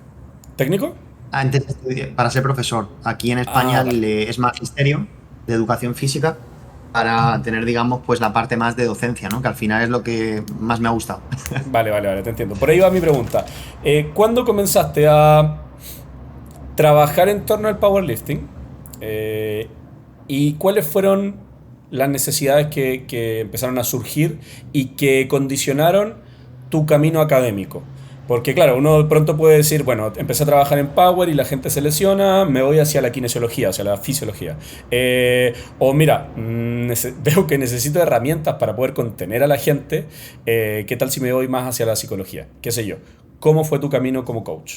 A: ¿Técnico?
B: antes estudié para ser profesor. Aquí en
A: Ah,
B: España
A: vale.
B: es magisterio de educación física para tener, digamos, pues la parte más de docencia, ¿no? Que al final es lo que más me ha gustado.
A: Vale, vale, vale, te entiendo. Por ahí va mi pregunta. ¿Cuándo comenzaste a trabajar en torno al powerlifting? Eh, ¿Y cuáles fueron las necesidades que empezaron a surgir y que condicionaron tu camino académico? Porque claro, uno de pronto puede decir, bueno, empecé a trabajar en Power y la gente se lesiona, me voy hacia la kinesiología, hacia la fisiología. O mira, veo que necesito herramientas para poder contener a la gente, ¿qué tal si me voy más hacia la psicología? ¿Qué sé yo? ¿Cómo fue tu camino como coach?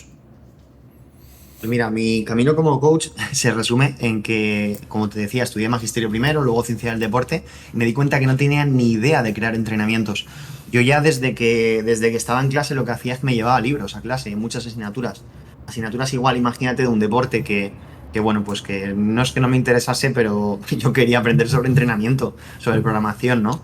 B: Pues mira, mi camino como coach se resume en que, como te decía, estudié magisterio primero, luego ciencia del deporte, y me di cuenta que no tenía ni idea de crear entrenamientos. Yo ya desde que estaba en clase lo que hacía es que me llevaba libros a clase, en muchas asignaturas. Asignaturas igual, imagínate, de un deporte que bueno, pues que no es que no me interesase, pero yo quería aprender sobre entrenamiento, sobre programación, ¿no?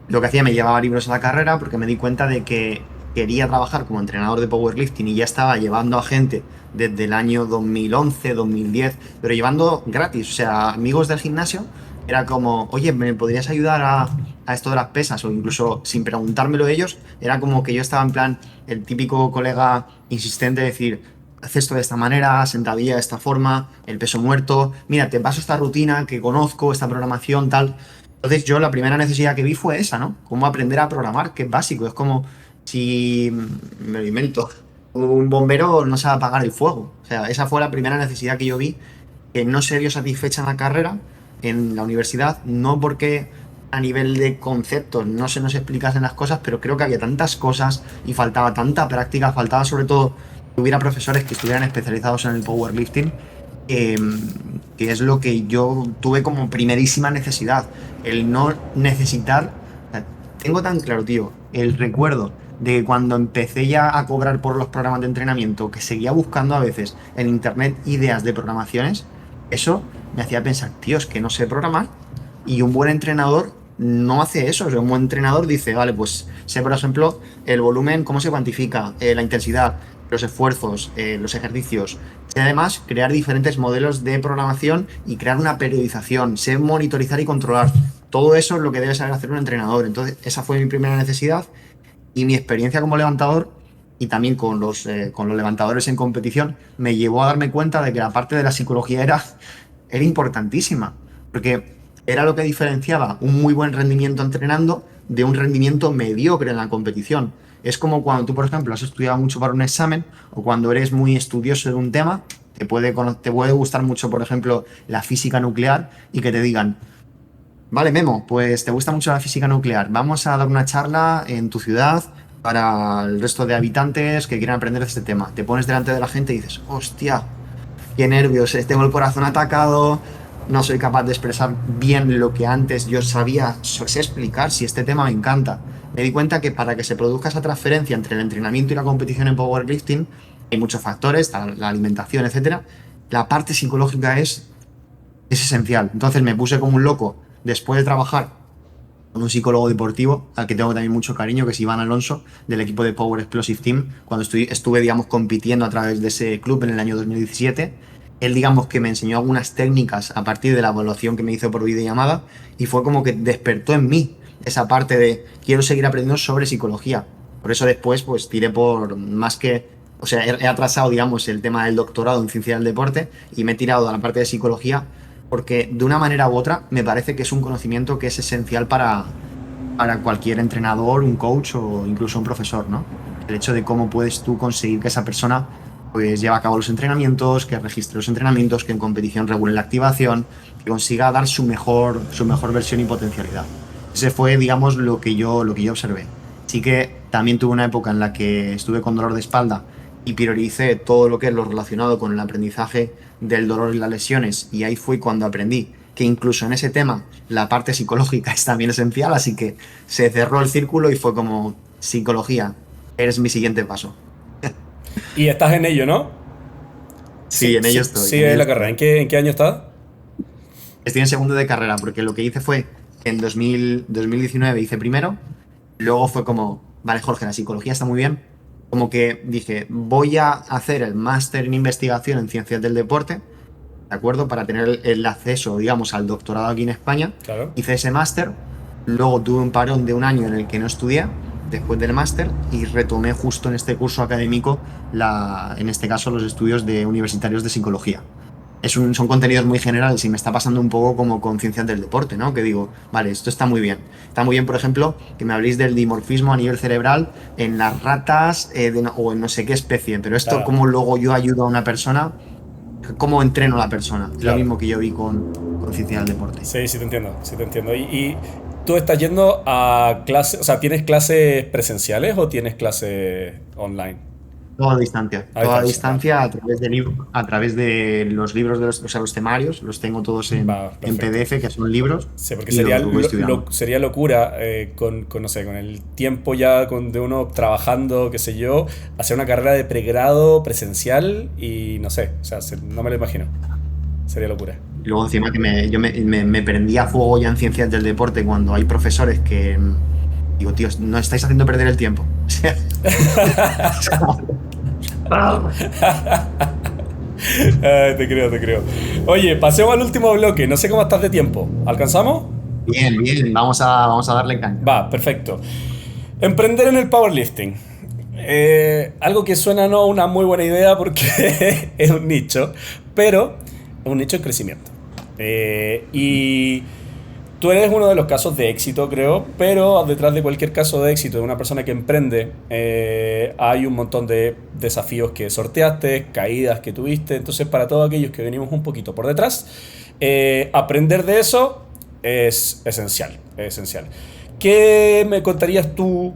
B: Lo que hacía, me llevaba libros a la carrera porque me di cuenta de que quería trabajar como entrenador de powerlifting y ya estaba llevando a gente desde el año 2011, 2010, pero llevando gratis, o sea, amigos del gimnasio, era como, oye, ¿me podrías ayudar a esto de las pesas? O incluso sin preguntármelo ellos, era como que yo estaba en plan el típico colega insistente de decir, haz esto de esta manera, sentadilla de esta forma, el peso muerto, mira, te paso esta rutina que conozco, esta programación, tal. Entonces yo la primera necesidad que vi fue esa, ¿no? Cómo aprender a programar, que es básico. Es como si, me lo invento, un bombero no sabe apagar el fuego. O sea, esa fue la primera necesidad que yo vi, que no se vio satisfecha en la carrera, en la universidad, no porque a nivel de conceptos no se nos explicasen las cosas, pero creo que había tantas cosas y faltaba tanta práctica, faltaba sobre todo que hubiera profesores que estuvieran especializados en el powerlifting, eh, que es lo que yo tuve como primerísima necesidad, el no necesitar. O sea, tengo tan claro, tío, el recuerdo de que cuando empecé ya a cobrar por los programas de entrenamiento, que seguía buscando a veces en internet ideas de programaciones, eso me hacía pensar, tío, es que no sé programar y un buen entrenador no hace eso. O sea, un buen entrenador dice, vale, pues sé, por ejemplo, el volumen, cómo se cuantifica, la intensidad, los esfuerzos, los ejercicios. Sé además crear diferentes modelos de programación y crear una periodización. Sé monitorizar y controlar. Todo eso es lo que debe saber hacer un entrenador. Entonces, esa fue mi primera necesidad y mi experiencia como levantador y también con los levantadores en competición me llevó a darme cuenta de que la parte de la psicología era importantísima, porque era lo que diferenciaba un muy buen rendimiento entrenando de un rendimiento mediocre en la competición. Es como cuando tú, por ejemplo, has estudiado mucho para un examen o cuando eres muy estudioso de un tema, te puede gustar mucho, por ejemplo, la física nuclear y que te digan, vale, Memo, pues te gusta mucho la física nuclear, vamos a dar una charla en tu ciudad para el resto de habitantes que quieran aprender de este tema. Te pones delante de la gente y dices, hostia, qué nervios, tengo el corazón atacado, no soy capaz de expresar bien lo que antes yo sabía, sé explicar si este tema me encanta. Me di cuenta que para que se produzca esa transferencia entre el entrenamiento y la competición en powerlifting, hay muchos factores, la alimentación, etcétera. La parte psicológica es esencial. Entonces me puse como un loco después de trabajar con un psicólogo deportivo al que tengo también mucho cariño, que es Iván Alonso, del equipo de Power Explosive Team, cuando estuve, digamos, compitiendo a través de ese club en el año 2017. Él, digamos, que me enseñó algunas técnicas a partir de la evaluación que me hizo por videollamada y fue como que despertó en mí esa parte de quiero seguir aprendiendo sobre psicología. Por eso después, pues, tiré por más que... O sea, he atrasado, digamos, el tema del doctorado en ciencia del deporte y me he tirado a la parte de psicología porque de una manera u otra me parece que es un conocimiento que es esencial para cualquier entrenador, un coach o incluso un profesor, ¿no? El hecho de cómo puedes tú conseguir que esa persona pues lleve a cabo los entrenamientos, que registre los entrenamientos, que en competición regule la activación, que consiga dar su mejor versión y potencialidad. Ese fue, digamos, lo que yo observé. Sí que también tuve una época en la que estuve con dolor de espalda y prioricé todo lo que es lo relacionado con el aprendizaje del dolor y las lesiones, y ahí fue cuando aprendí que incluso en ese tema la parte psicológica es también esencial, así que se cerró el círculo y fue como psicología, eres mi siguiente paso.
A: Y estás en ello, ¿no?
B: Sí,
A: Sí,
B: en ello
A: sí,
B: estoy, en
A: sigue
B: ello
A: la carrera.
B: estoy.
A: ¿En qué año estás?
B: Estoy en segundo de carrera porque lo que hice fue en 2019 hice primero, luego fue como, vale, Jorge, la psicología está muy bien, como que dije, voy a hacer el máster en investigación en ciencias del deporte, ¿de acuerdo? Para tener el acceso, digamos, al doctorado aquí en España.
A: Claro.
B: Hice ese máster, luego tuve un parón de un año en el que no estudié, después del máster, y retomé justo en este curso académico, en este caso, los estudios de universitarios de psicología. Son contenidos muy generales y me está pasando un poco como con ciencias del deporte, ¿no? Que digo, vale, esto está muy bien. Está muy bien, por ejemplo, que me habléis del dimorfismo a nivel cerebral en las ratas o en no sé qué especie, pero esto,
A: Claro,
B: cómo luego yo ayudo a una persona, cómo entreno a la persona. Es lo
A: claro.
B: mismo que yo vi con ciencias del deporte.
A: Sí, sí te entiendo, sí te entiendo. ¿Y tú estás yendo a clases, o sea, tienes clases presenciales o tienes clases online?
B: Todo a distancia.
A: A
B: Todo a
A: distancia, vale.
B: distancia a través de los libros, o sea, los temarios, los tengo todos
A: Va,
B: en
A: perfecto.
B: PDF, que son libros,
A: Sí, porque
B: y
A: sería,
B: los voy estudiando.
A: sería locura no sé, con el tiempo ya de uno trabajando, qué sé yo, hacer una carrera de pregrado presencial y no sé, o sea, no me lo imagino. Sería locura.
B: Y luego encima que yo me prendía a fuego ya en ciencias del deporte cuando hay profesores que digo, tíos, no estáis haciendo perder el tiempo. O sea, es como-
A: Te creo, te creo. Oye, pasemos al último bloque. No sé cómo estás de tiempo. ¿Alcanzamos?
B: Bien, bien, vamos a darle caña.
A: Va, perfecto. Emprender en el powerlifting. Algo que suena no una muy buena idea porque es un nicho, pero es un nicho en crecimiento. Y tú eres uno de los casos de éxito, creo, pero detrás de cualquier caso de éxito de una persona que emprende, hay un montón de desafíos que sorteaste, caídas que tuviste. Entonces, para todos aquellos que venimos un poquito por detrás, aprender de eso es esencial, es esencial. ¿Qué me contarías tú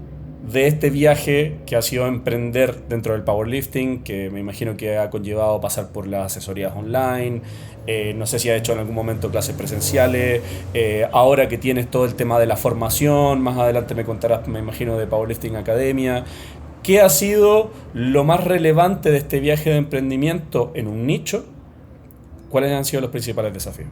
A: de este viaje que ha sido emprender dentro del powerlifting, que me imagino que ha conllevado pasar por las asesorías online, no sé si has hecho en algún momento clases presenciales, ahora que tienes todo el tema de la formación, más adelante me contarás, me imagino, de Powerlifting Academia? ¿Qué ha sido lo más relevante de este viaje de emprendimiento en un nicho? ¿Cuáles han sido los principales desafíos?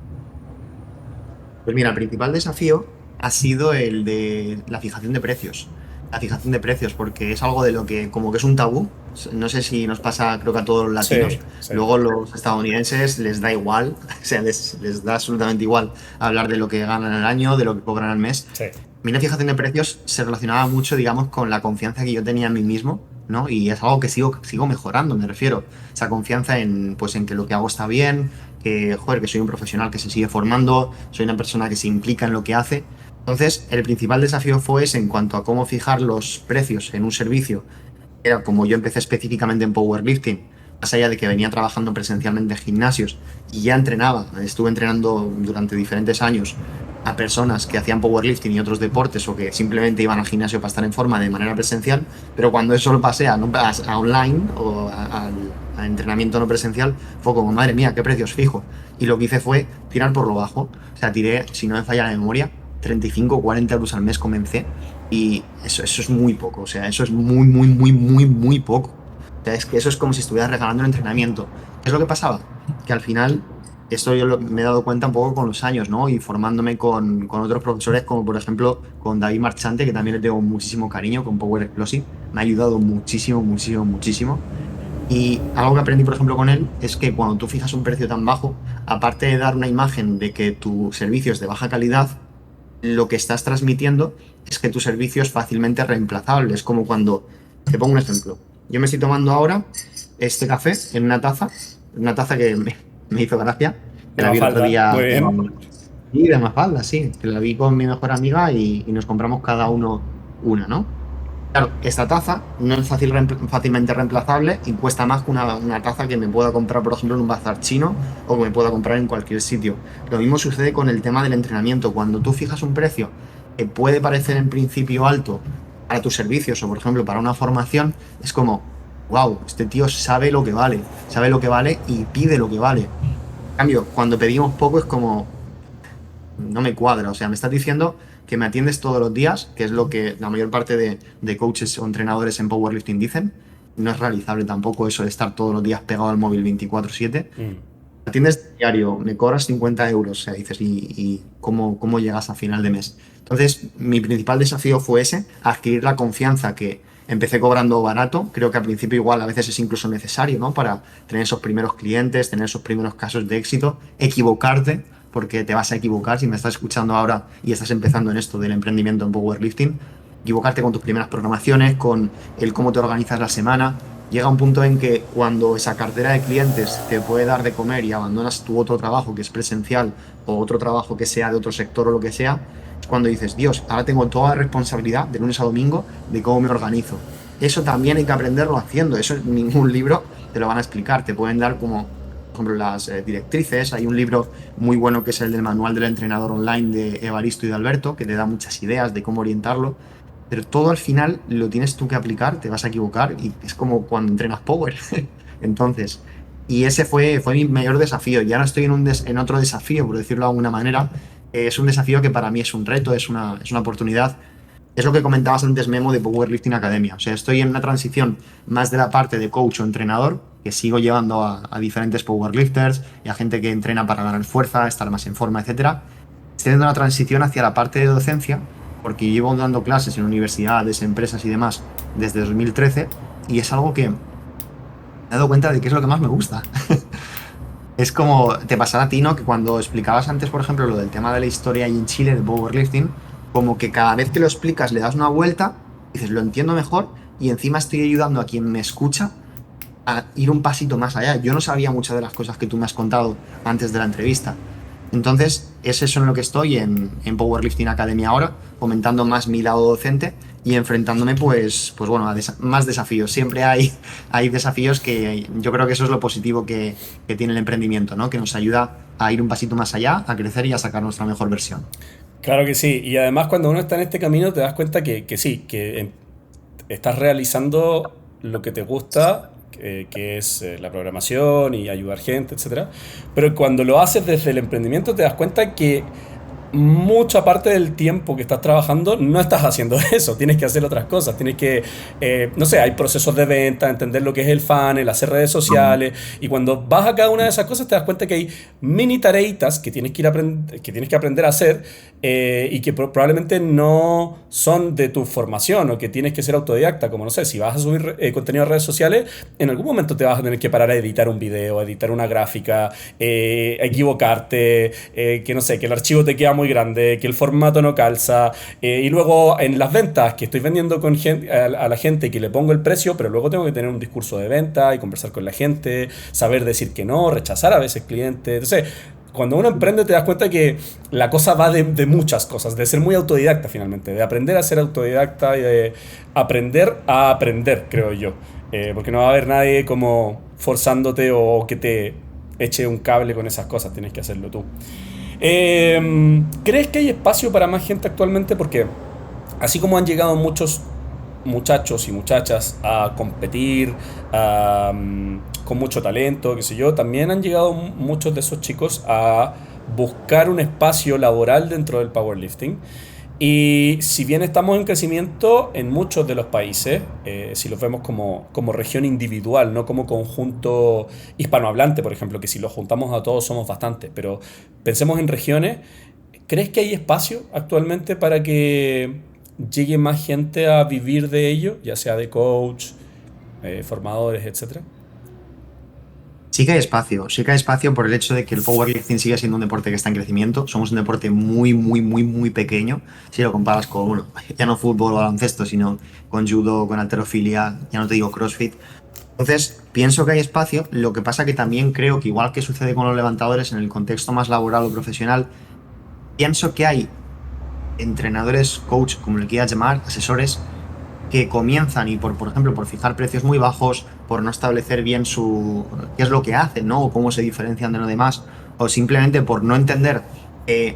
B: Pues mira, el principal desafío ha sido el de la fijación de precios. La fijación de precios, porque es algo de lo que como que es un tabú. No sé si nos pasa, creo que a todos los
A: Sí,
B: latinos.
A: sí,
B: Luego los estadounidenses les da igual, o sea, les da absolutamente igual hablar de lo que ganan al año, de lo que cobran al mes.
A: sí.
B: Mi fijación de precios se relacionaba mucho, digamos, con la confianza que yo tenía en mí mismo, ¿no? Y es algo que sigo mejorando, me refiero. Esa confianza en, pues, en que lo que hago está bien, que, joder, que soy un profesional que se sigue formando, soy una persona que se implica en lo que hace. Entonces, el principal desafío fue ese en cuanto a cómo fijar los precios en un servicio. Era como yo empecé específicamente en powerlifting, más allá de que venía trabajando presencialmente en gimnasios y ya entrenaba, estuve entrenando durante diferentes años a personas que hacían powerlifting y otros deportes o que simplemente iban al gimnasio para estar en forma de manera presencial, pero cuando eso lo pasé a online o a entrenamiento no presencial, fue como, madre mía, qué precios fijo. Y lo que hice fue tirar por lo bajo. O sea, tiré, si no me falla la memoria, 35 o 40 euros al mes comencé. Y eso es muy poco, o sea, eso es muy, muy, muy, muy, muy poco. O sea, es que eso es como si estuvieras regalando el entrenamiento. ¿Qué es lo que pasaba? Que al final, esto me he dado cuenta un poco con los años, ¿no? Y formándome con otros profesores, como por ejemplo con David Marchante, que también le tengo muchísimo cariño, con Power Explosive. Me ha ayudado muchísimo, muchísimo, muchísimo. Y algo que aprendí, por ejemplo, con él es que cuando tú fijas un precio tan bajo, aparte de dar una imagen de que tu servicio es de baja calidad, lo que estás transmitiendo es que tu servicio es fácilmente reemplazable. Es como cuando, te pongo un ejemplo, yo me estoy tomando ahora este café en una taza que me hizo gracia, que
A: De
B: la vi el otro
A: Mafalda, muy
B: día
A: bien.
B: y de Mafalda, sí, que la vi con mi mejor amiga y nos compramos cada uno una, ¿no? Claro, esta taza no es fácilmente reemplazable y cuesta más que una taza que me pueda comprar, por ejemplo, en un bazar chino o que me pueda comprar en cualquier sitio. Lo mismo sucede con el tema del entrenamiento. Cuando tú fijas un precio que puede parecer en principio alto para tus servicios o, por ejemplo, para una formación, es como, wow, este tío sabe lo que vale y pide lo que vale. En cambio, cuando pedimos poco es como, no me cuadra. O sea, me estás diciendo que me atiendes todos los días, que es lo que la mayor parte de coaches o entrenadores en powerlifting dicen. No es realizable tampoco eso de estar todos los días pegado al móvil 24/7.
A: Mm.
B: Me atiendes diario, me cobras 50 euros. O sea, dices, ¿y cómo llegas a final de mes? Entonces, mi principal desafío fue ese, adquirir la confianza que empecé cobrando barato. Creo que al principio igual a veces es incluso necesario, ¿no? Para tener esos primeros clientes, tener esos primeros casos de éxito, equivocarte, porque te vas a equivocar si me estás escuchando ahora y estás empezando en esto del emprendimiento en powerlifting. Equivocarte con tus primeras programaciones, con el cómo te organizas la semana. Llega un punto en que cuando esa cartera de clientes te puede dar de comer y abandonas tu otro trabajo que es presencial o otro trabajo que sea de otro sector o lo que sea, es cuando dices, Dios, ahora tengo toda la responsabilidad de lunes a domingo de cómo me organizo. Eso también hay que aprenderlo haciendo. Eso en ningún libro te lo van a explicar. Te pueden dar como, por ejemplo, las directrices. Hay un libro muy bueno que es el del Manual del Entrenador Online de Evaristo y de Alberto, que te da muchas ideas de cómo orientarlo. pero todo al final lo tienes tú que aplicar, te vas a equivocar y es como cuando entrenas Power. Entonces, y ese fue mi mayor desafío. Y ahora estoy en otro desafío, por decirlo de alguna manera. Es un desafío que para mí es un reto, es una oportunidad. Es lo que comentabas antes, Memo, de Powerlifting Academia. O sea, estoy en una transición más de la parte de coach o entrenador, que sigo llevando a diferentes powerlifters y a gente que entrena para ganar fuerza, estar más en forma, etcétera. Estoy haciendo una transición hacia la parte de docencia, porque llevo dando clases en universidades, empresas y demás desde 2013, y es algo que me he dado cuenta de que es lo que más me gusta. Es como te pasará a ti, ¿no? Que cuando explicabas antes, por ejemplo, lo del tema de la historia ahí en Chile de powerlifting, como que cada vez que lo explicas le das una vuelta, dices, lo entiendo mejor y encima estoy ayudando a quien me escucha a ir un pasito más allá. Yo no sabía muchas de las cosas que tú me has contado antes de la entrevista. Entonces, es eso en lo que estoy en Powerlifting Academy ahora, comentando más mi lado docente y enfrentándome, pues bueno, a más desafíos. Siempre hay desafíos que yo creo que eso es lo positivo que tiene el emprendimiento, ¿no? Que nos ayuda a ir un pasito más allá, a crecer y a sacar nuestra mejor versión.
A: Claro que sí, y además cuando uno está en este camino te das cuenta que sí, estás realizando lo que te gusta, que es la programación y ayudar gente, etcétera. Pero cuando lo haces desde el emprendimiento te das cuenta que mucha parte del tiempo que estás trabajando no estás haciendo eso, tienes que hacer otras cosas, tienes que, no sé, hay procesos de venta, entender lo que es el funnel, hacer redes sociales, y cuando vas a cada una de esas cosas te das cuenta que hay mini tareitas que tienes que que tienes que aprender a hacer, y que probablemente no son de tu formación o que tienes que ser autodidacta, como no sé, si vas a subir contenido a redes sociales, en algún momento te vas a tener que parar a editar un video, a editar una gráfica, a equivocarte, que no sé, que el archivo te queda muy grande, que el formato no calza, y luego en las ventas, que estoy vendiendo con a la gente que le pongo el precio, pero luego tengo que tener un discurso de venta y conversar con la gente, saber decir que no, rechazar a veces clientes. Entonces, cuando uno emprende te das cuenta que la cosa va de muchas cosas, de ser muy autodidacta finalmente, de aprender a ser autodidacta y de aprender a aprender, creo yo. Porque no va a haber nadie como forzándote o que te eche un cable con esas cosas, tienes que hacerlo tú. ¿Crees que hay espacio para más gente actualmente? Porque así como han llegado muchos muchachos y muchachas a competir con mucho talento, qué sé yo, también han llegado muchos de esos chicos a buscar un espacio laboral dentro del powerlifting. Y si bien estamos en crecimiento en muchos de los países, si los vemos como región individual, no como conjunto hispanohablante, por ejemplo, que si los juntamos a todos somos bastantes, pero pensemos en regiones, ¿crees que hay espacio actualmente para que llegue más gente a vivir de ello, ya sea de coach, formadores, etcétera?
B: Sí que hay espacio por el hecho de que el powerlifting sigue siendo un deporte que está en crecimiento. Somos un deporte muy, muy, muy, muy pequeño. Si lo comparas con, bueno, ya no fútbol o baloncesto, sino con judo, con halterofilia, ya no te digo CrossFit. Entonces, pienso que hay espacio. Lo que pasa que también creo que igual que sucede con los levantadores en el contexto más laboral o profesional, pienso que hay entrenadores, coach, como le quieras llamar, asesores, que comienzan y por ejemplo, por fijar precios muy bajos, por no establecer bien qué es lo que hacen, ¿no? O cómo se diferencian de lo demás, o simplemente por no entender que,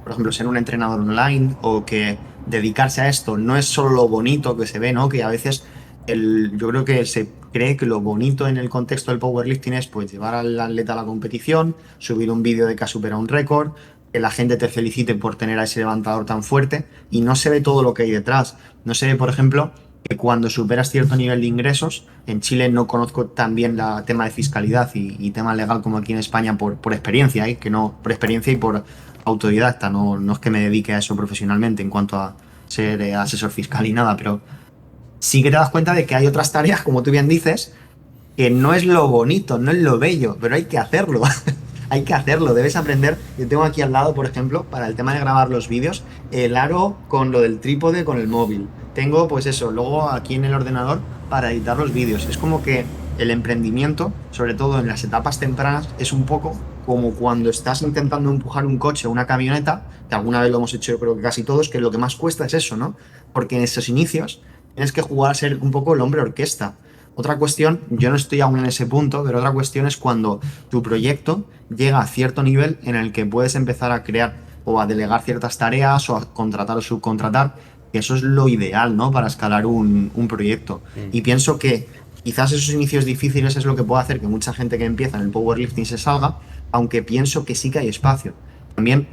B: por ejemplo, ser un entrenador online o que dedicarse a esto no es solo lo bonito que se ve, ¿no? Que a veces yo creo que se cree que lo bonito en el contexto del powerlifting es pues llevar al atleta a la competición, subir un vídeo de que ha superado un récord, que la gente te felicite por tener a ese levantador tan fuerte y no se ve todo lo que hay detrás. No se ve, por ejemplo, que cuando superas cierto nivel de ingresos, en Chile no conozco tan bien el tema de fiscalidad y tema legal como aquí en España por experiencia, que no, por experiencia y por autodidacta, no es que me dedique a eso profesionalmente en cuanto a ser asesor fiscal y nada, pero sí que te das cuenta de que hay otras tareas, como tú bien dices, que no es lo bonito, no es lo bello, pero hay que hacerlo. Hay que hacerlo, debes aprender. Yo tengo aquí al lado, por ejemplo, para el tema de grabar los vídeos, el aro con lo del trípode con el móvil. Tengo, pues eso, luego aquí en el ordenador para editar los vídeos. Es como que el emprendimiento, sobre todo en las etapas tempranas, es un poco como cuando estás intentando empujar un coche o una camioneta, que alguna vez lo hemos hecho yo creo que casi todos, que lo que más cuesta es eso, ¿no? Porque en esos inicios tienes que jugar a ser un poco el hombre orquesta. Otra cuestión, yo no estoy aún en ese punto, pero otra cuestión es cuando tu proyecto llega a cierto nivel en el que puedes empezar a crear o a delegar ciertas tareas o a contratar o subcontratar, que eso es lo ideal, ¿no? Para escalar un proyecto. Y pienso que quizás esos inicios difíciles es lo que puede hacer que mucha gente que empieza en el powerlifting se salga, aunque pienso que sí que hay espacio. También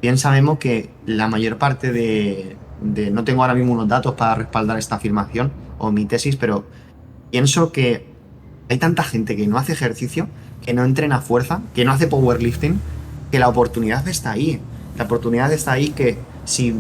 B: bien sabemos que la mayor parte no tengo ahora mismo unos datos para respaldar esta afirmación o mi tesis, pero pienso que hay tanta gente que no hace ejercicio, que no entrena fuerza, que no hace powerlifting, que la oportunidad está ahí. La oportunidad está ahí que si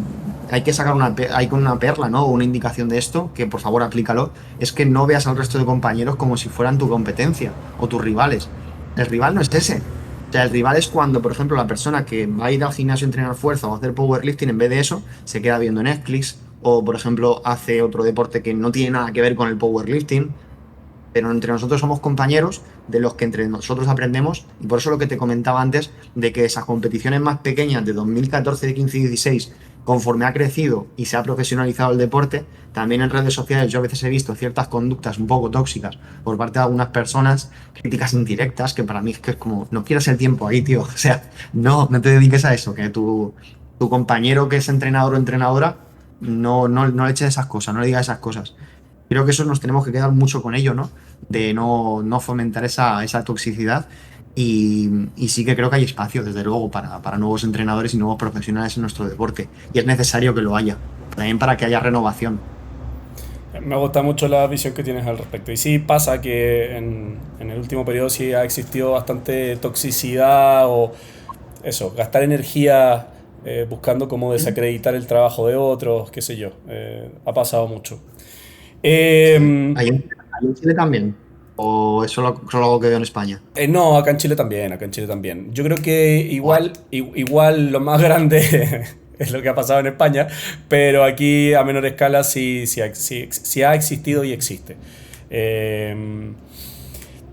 B: hay que sacar una perla, ¿no? O una indicación de esto, que por favor aplícalo, es que no veas al resto de compañeros como si fueran tu competencia o tus rivales. El rival no es ese. O sea, el rival es cuando, por ejemplo, la persona que va a ir al gimnasio a entrenar fuerza o a hacer powerlifting, en vez de eso, se queda viendo Netflix o, por ejemplo, hace otro deporte que no tiene nada que ver con el powerlifting. Pero entre nosotros somos compañeros de los que entre nosotros aprendemos, y por eso lo que te comentaba antes, de que esas competiciones más pequeñas de 2014, de 15 y 16, conforme ha crecido y se ha profesionalizado el deporte, también en redes sociales yo a veces he visto ciertas conductas un poco tóxicas por parte de algunas personas, críticas indirectas, que para mí es que es como, no pierdas el tiempo ahí, tío, o sea, no te dediques a eso, que tu compañero que es entrenador o entrenadora, no le eches esas cosas, no le digas esas cosas. Creo que eso nos tenemos que quedar mucho con ello, ¿no? De no fomentar esa toxicidad y sí que creo que hay espacio, desde luego, para nuevos entrenadores y nuevos profesionales en nuestro deporte. Y es necesario que lo haya, también para que haya renovación.
A: Me gusta mucho la visión que tienes al respecto. Y sí pasa que en el último periodo sí ha existido bastante toxicidad o eso, gastar energía buscando cómo desacreditar el trabajo de otros, qué sé yo. Ha pasado mucho.
B: Sí.
A: Eh,
B: ¿Hay en Chile también? ¿O es solo algo que veo en España?
A: no, acá en Chile también, acá en Chile también. Yo creo que
B: Buah.
A: igual lo más grande es lo que ha pasado en España, pero aquí a menor escala sí ha existido y existe. Eh,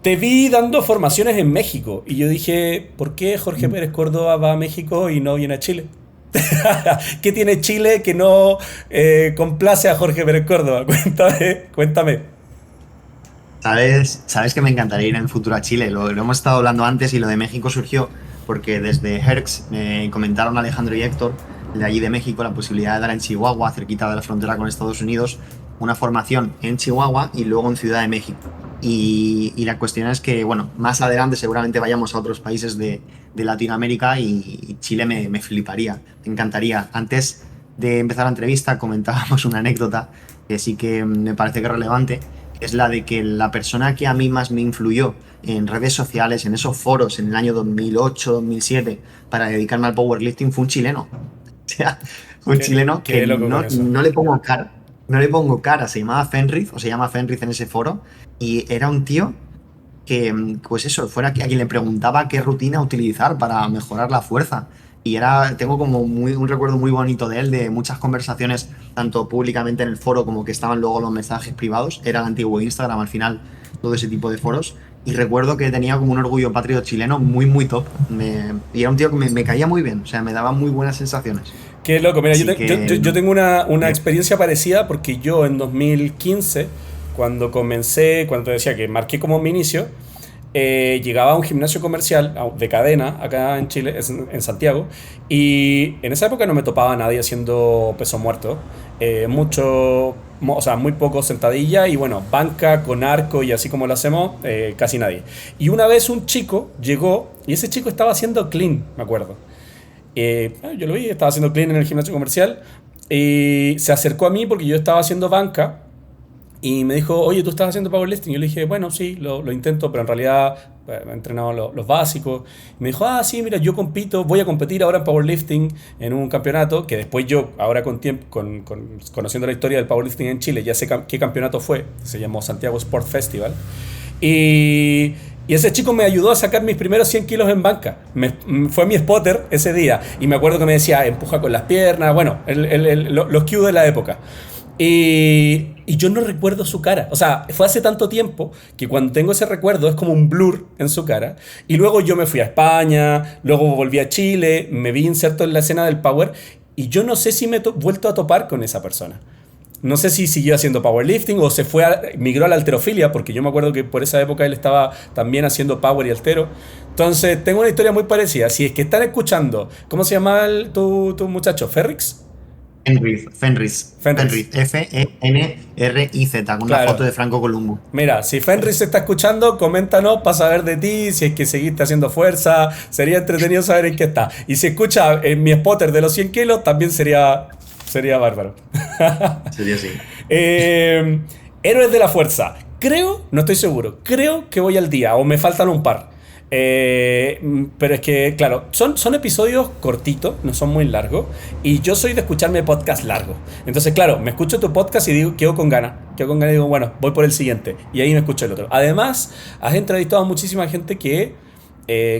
A: Te vi dando formaciones en México y yo dije, ¿por qué Jorge Pérez Córdoba va a México y no viene a Chile? ¿Qué tiene Chile que no complace a Jorge Pérez Córdoba? Cuéntame.
B: ¿Sabes que me encantaría ir en el futuro a Chile? Lo hemos estado hablando antes y lo de México surgió porque desde Herx me comentaron Alejandro y Héctor de allí de México la posibilidad de dar en Chihuahua, cerquita de la frontera con Estados Unidos, una formación en Chihuahua y luego en Ciudad de México. Y la cuestión es que, bueno, más adelante seguramente vayamos a otros países de Latinoamérica y Chile me fliparía, me encantaría. Antes de empezar la entrevista comentábamos una anécdota que sí que me parece que es relevante, es la de que la persona que a mí más me influyó en redes sociales, en esos foros en el año 2008, 2007, para dedicarme al powerlifting fue un chileno. O sea, un chileno
A: Qué
B: que
A: loco con eso.
B: no le pongo cara, no le pongo cara, se llamaba Fenriz, o se llama Fenriz en ese foro, y era un tío que, pues eso, fuera a quien le preguntaba qué rutina utilizar para mejorar la fuerza. Y tengo como un recuerdo muy bonito de él, de muchas conversaciones, tanto públicamente en el foro como que estaban luego los mensajes privados. Era el antiguo Instagram, al final, todo ese tipo de foros. Y recuerdo que tenía como un orgullo patrio chileno muy, muy top. Y era un tío que me caía muy bien, o sea, me daba muy buenas sensaciones.
A: Qué loco, mira,
B: Así que,
A: yo tengo una
B: bien.
A: experiencia parecida porque yo en 2015, cuando te decía que marqué como mi inicio, llegaba a un gimnasio comercial de cadena acá en Chile, en Santiago, y en esa época no me topaba nadie haciendo peso muerto, o sea, muy poco sentadilla y bueno, banca con arco y así como lo hacemos, casi nadie. Y una vez un chico llegó y ese chico estaba haciendo clean, me acuerdo. Yo lo vi, estaba haciendo clean en el gimnasio comercial y se acercó a mí porque yo estaba haciendo banca y me dijo, oye, ¿tú estás haciendo powerlifting? Y yo le dije, bueno, sí, lo intento, pero en realidad he entrenado los básicos. Y me dijo, sí, mira, yo compito, voy a competir ahora en powerlifting en un campeonato, que después yo, ahora con tiempo, conociendo la historia del powerlifting en Chile, ya sé qué campeonato fue, se llamó Santiago Sport Festival. Y ese chico me ayudó a sacar mis primeros 100 kilos en banca. Fue mi spotter ese día. Y me acuerdo que me decía, empuja con las piernas, bueno, los cues de la época. Y yo no recuerdo su cara. O sea, fue hace tanto tiempo que cuando tengo ese recuerdo es como un blur en su cara. Y luego yo me fui a España, luego volví a Chile, me vi inserto en la escena del power y yo no sé si me he vuelto a topar con esa persona. No sé si siguió haciendo powerlifting o migró a la halterofilia, porque yo me acuerdo que por esa época él estaba también haciendo power y haltero. Entonces, tengo una historia muy parecida. Si es que están escuchando, ¿cómo se llama tu muchacho? ¿Ferrix?
B: Fenriz, Fenriz, con una
A: Claro.
B: foto de Franco Columbo.
A: Mira, si Fenris se está escuchando, coméntanos para saber de ti, si es que seguiste haciendo fuerza, sería entretenido saber en qué está. Y si escucha mi spotter de los 100 kilos, también sería bárbaro.
B: Sería así.
A: Héroes de la fuerza. Creo, no estoy seguro, creo que voy al día o me faltan un par. Pero es que, claro, son episodios cortitos, no son muy largos. Y yo soy de escucharme podcast largos. Entonces, claro, me escucho tu podcast y digo, quedo con ganas. Quedo con ganas y digo, bueno, voy por el siguiente. Y ahí me escucho el otro. Además, has entrevistado a muchísima gente que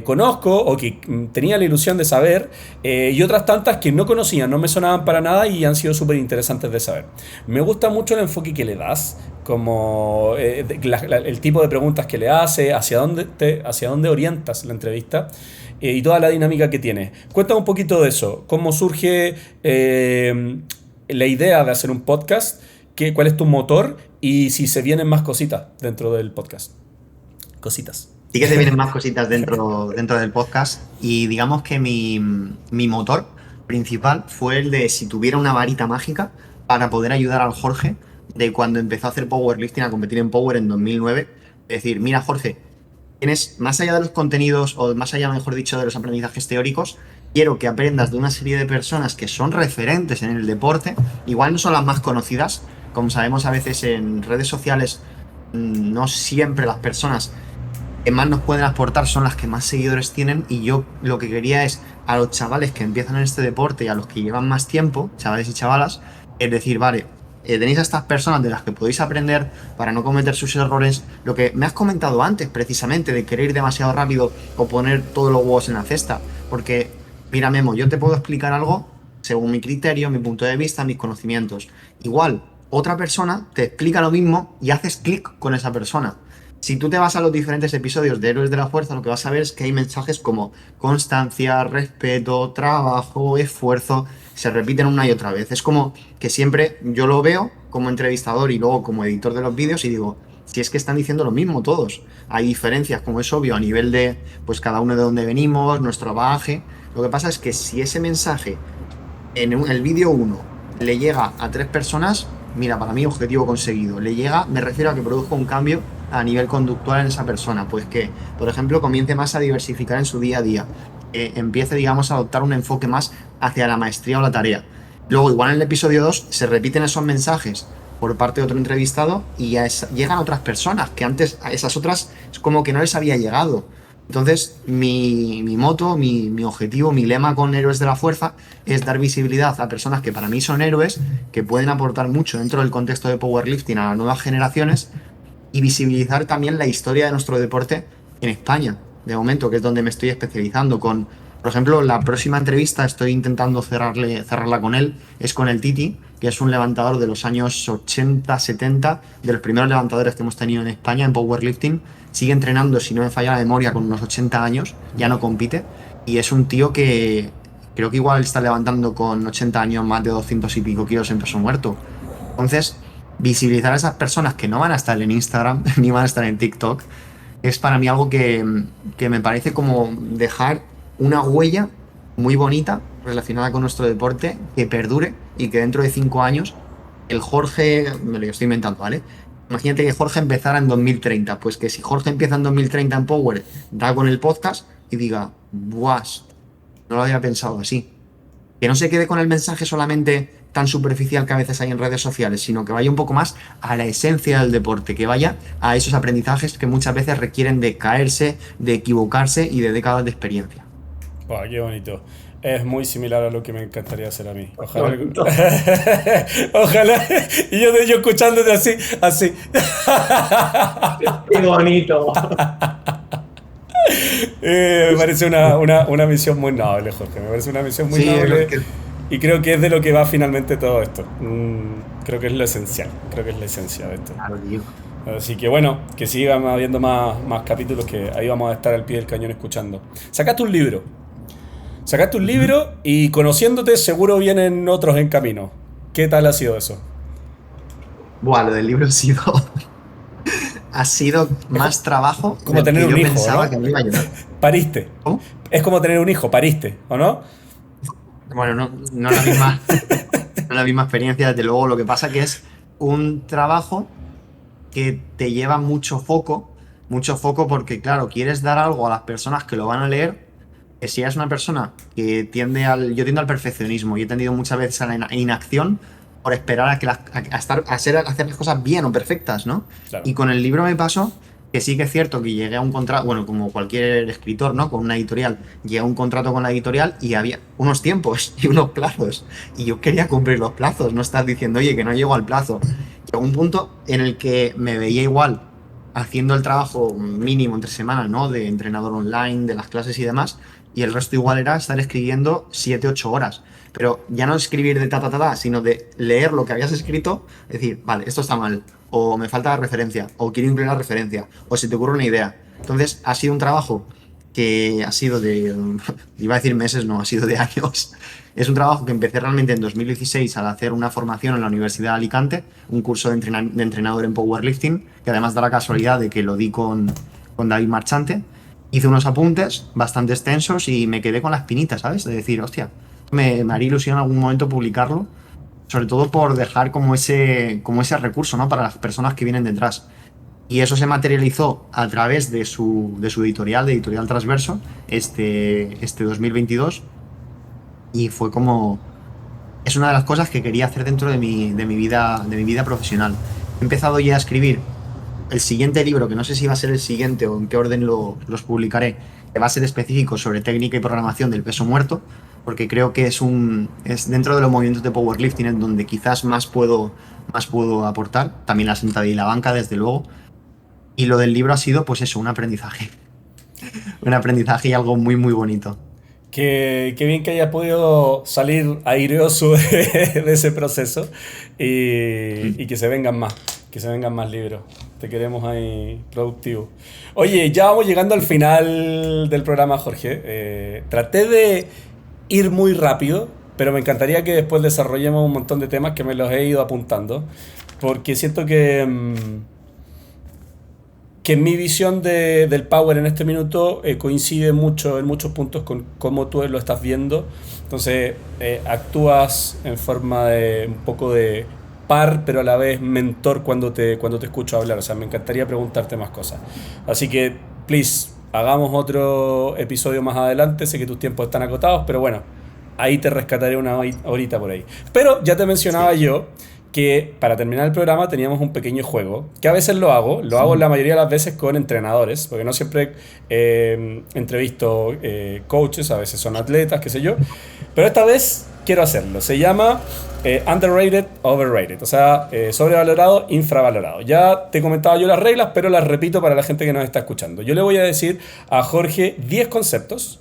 A: conozco o que tenía la ilusión de saber, y otras tantas que no conocía, no me sonaban para nada y han sido súper interesantes de saber. Me gusta mucho el enfoque que le das, como el tipo de preguntas que le hace, hacia dónde orientas la entrevista, y toda la dinámica que tiene. Cuéntame un poquito de eso, cómo surge la idea de hacer un podcast, cuál es tu motor y si se vienen más cositas dentro del podcast. Cositas.
B: Sí que se vienen más cositas dentro del podcast y digamos que mi motor principal fue el de si tuviera una varita mágica para poder ayudar al Jorge de cuando empezó a hacer powerlifting, a competir en Power en 2009. Es decir, mira Jorge, tienes más allá de los contenidos o más allá, mejor dicho, de los aprendizajes teóricos, quiero que aprendas de una serie de personas que son referentes en el deporte, igual no son las más conocidas, como sabemos a veces en redes sociales, no siempre las personas que más nos pueden aportar son las que más seguidores tienen y yo lo que quería es a los chavales que empiezan en este deporte y a los que llevan más tiempo, chavales y chavalas, es decir, vale, tenéis a estas personas de las que podéis aprender para no cometer sus errores, lo que me has comentado antes precisamente de querer ir demasiado rápido o poner todos los huevos en la cesta, porque mira Memo, yo te puedo explicar algo según mi criterio, mi punto de vista, mis conocimientos, igual otra persona te explica lo mismo y haces clic con esa persona. Si tú te vas a los diferentes episodios de Héroes de la Fuerza, lo que vas a ver es que hay mensajes como constancia, respeto, trabajo, esfuerzo, se repiten una y otra vez. Es como que siempre yo lo veo como entrevistador y luego como editor de los vídeos y digo, si es que están diciendo lo mismo todos. Hay diferencias, como es obvio, a nivel de pues cada uno de dónde venimos, nuestro bagaje. Lo que pasa es que si ese mensaje en el vídeo 1 le llega a 3 personas, mira, para mí objetivo conseguido. Le llega, me refiero a que produzca un cambio a nivel conductual en esa persona, pues que, por ejemplo, comience más a diversificar en su día a día, empiece, digamos, a adoptar un enfoque más hacia la maestría o la tarea. Luego, igual en el episodio 2, se repiten esos mensajes por parte de otro entrevistado y ya llegan otras personas, que antes a esas otras es como que no les había llegado. Entonces, mi moto, mi objetivo, mi lema con Héroes de la Fuerza es dar visibilidad a personas que para mí son héroes, que pueden aportar mucho dentro del contexto de powerlifting a las nuevas generaciones y visibilizar también la historia de nuestro deporte en España, de momento, que es donde me estoy especializando. Con, por ejemplo, la próxima entrevista estoy intentando cerrarla con él, es con el Titi, que es un levantador de los años 80-70, de los primeros levantadores que hemos tenido en España en powerlifting. Sigue entrenando, si no me falla la memoria, con unos 80 años, ya no compite, y es un tío que creo que igual está levantando con 80 años más de 200 y pico kilos en peso muerto. Entonces, visibilizar a esas personas que no van a estar en Instagram ni van a estar en TikTok es para mí algo que me parece como dejar una huella muy bonita relacionada con nuestro deporte que perdure y que dentro de 5 años el Jorge, me lo estoy inventando, ¿vale? Imagínate que Jorge empezara en 2030, pues que si Jorge empieza en 2030 en Power, da con el podcast y diga, ¡buah! No lo había pensado así. Que no se quede con el mensaje solamente tan superficial que a veces hay en redes sociales, sino que vaya un poco más a la esencia del deporte, que vaya a esos aprendizajes que muchas veces requieren de caerse, de equivocarse y de décadas de experiencia.
A: Buah, qué bonito. Es muy similar a lo que me encantaría hacer a mí. Ojalá. Ojalá. Y yo escuchándote así.
B: ¡Qué bonito!
A: Me parece una misión muy noble, Jorge. Me parece una misión muy noble. Y creo que es de lo que va finalmente todo esto. Creo que es lo esencial. Creo que es la esencia de esto.
B: Claro, tío.
A: Así que bueno, que sigan habiendo más capítulos, que ahí vamos a estar al pie del cañón escuchando. Sacaste un libro. Y conociéndote seguro vienen otros en camino. ¿Qué tal ha sido eso?
B: Buah, lo del libro ha sido más trabajo
A: como tener
B: que
A: un
B: yo
A: hijo,
B: pensaba,
A: ¿no?
B: que me iba a llevar.
A: Pariste.
B: ¿Cómo?
A: Es como tener un hijo, pariste, ¿o no?
B: Bueno, no la misma, es la misma experiencia, desde luego. Lo que pasa que es un trabajo que te lleva mucho foco porque, claro, quieres dar algo a las personas que lo van a leer. Que si eres una persona que yo tiendo al perfeccionismo y he tendido muchas veces a la inacción por esperar a que hacer las cosas bien o perfectas, ¿no?
A: Claro.
B: Y con el libro me pasó que sí que es cierto que llegué a un contrato, bueno, como cualquier escritor, ¿no? Con una editorial, llegué a un contrato con la editorial y había unos tiempos y unos plazos. Y yo quería cumplir los plazos, no estás diciendo, oye, que no llego al plazo. Llegó un punto en el que me veía igual haciendo el trabajo mínimo entre semana, ¿no? De entrenador online, de las clases y demás, y el resto igual era estar escribiendo 7, 8 horas. Pero ya no escribir de sino de leer lo que habías escrito, decir, vale, esto está mal, o me falta la referencia, o quiero incluir la referencia, o se te ocurre una idea. Entonces ha sido un trabajo que ha sido iba a decir meses, no, ha sido de años. Es un trabajo que empecé realmente en 2016 al hacer una formación en la Universidad de Alicante, un curso de entrenador en powerlifting, que además da la casualidad de que lo di con David Marchante. Hice unos apuntes bastante extensos y me quedé con la espinita, ¿sabes? De decir, hostia, me haría ilusión en algún momento publicarlo, sobre todo por dejar como ese recurso, ¿no? Para las personas que vienen detrás. Y eso se materializó a través de su editorial, de Editorial Transverso, este 2022. Y fue como... Es una de las cosas que quería hacer dentro de mi vida profesional. He empezado ya a escribir el siguiente libro, que no sé si va a ser el siguiente o en qué orden los publicaré, que va a ser específico sobre técnica y programación del peso muerto, porque creo que es dentro de los movimientos de powerlifting en donde quizás más puedo aportar. También la sentadilla y la banca, desde luego. Y lo del libro ha sido, pues eso, un aprendizaje. Un aprendizaje y algo muy, muy bonito.
A: Qué bien que hayas podido salir aireoso de ese proceso y que se vengan más libros. Te queremos ahí productivo. Oye, ya vamos llegando al final del programa, Jorge. Traté de ir muy rápido, pero me encantaría que después desarrollemos un montón de temas que me los he ido apuntando, porque siento que mi visión del Power en este minuto coincide mucho en muchos puntos con cómo tú lo estás viendo. Entonces, actúas en forma de un poco de par, pero a la vez mentor cuando te escucho hablar. O sea, me encantaría preguntarte más cosas. Así que, please, hagamos otro episodio más adelante. Sé que tus tiempos están acotados, pero bueno, ahí te rescataré una horita por ahí. Pero ya te mencionaba yo que para terminar el programa teníamos un pequeño juego, que a veces lo hago la mayoría de las veces con entrenadores, porque no siempre entrevisto coaches, a veces son atletas, qué sé yo, pero esta vez quiero hacerlo. Se llama underrated, overrated, o sea, sobrevalorado, infravalorado. Ya te comentaba yo las reglas, pero las repito para la gente que nos está escuchando. Yo le voy a decir a Jorge 10 conceptos.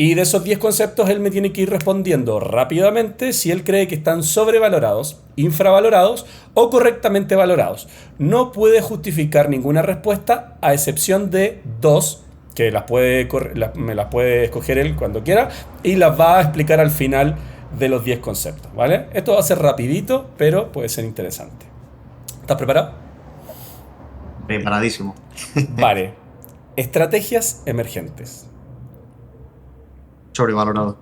A: Y de esos 10 conceptos él me tiene que ir respondiendo rápidamente si él cree que están sobrevalorados, infravalorados o correctamente valorados. No puede justificar ninguna respuesta a excepción de 2, que me las puede escoger él cuando quiera y las va a explicar al final de los 10 conceptos, ¿vale? Esto va a ser rapidito, pero puede ser interesante. ¿Estás preparado?
B: Preparadísimo.
A: Vale. Estrategias emergentes.
B: Sobrevalorado.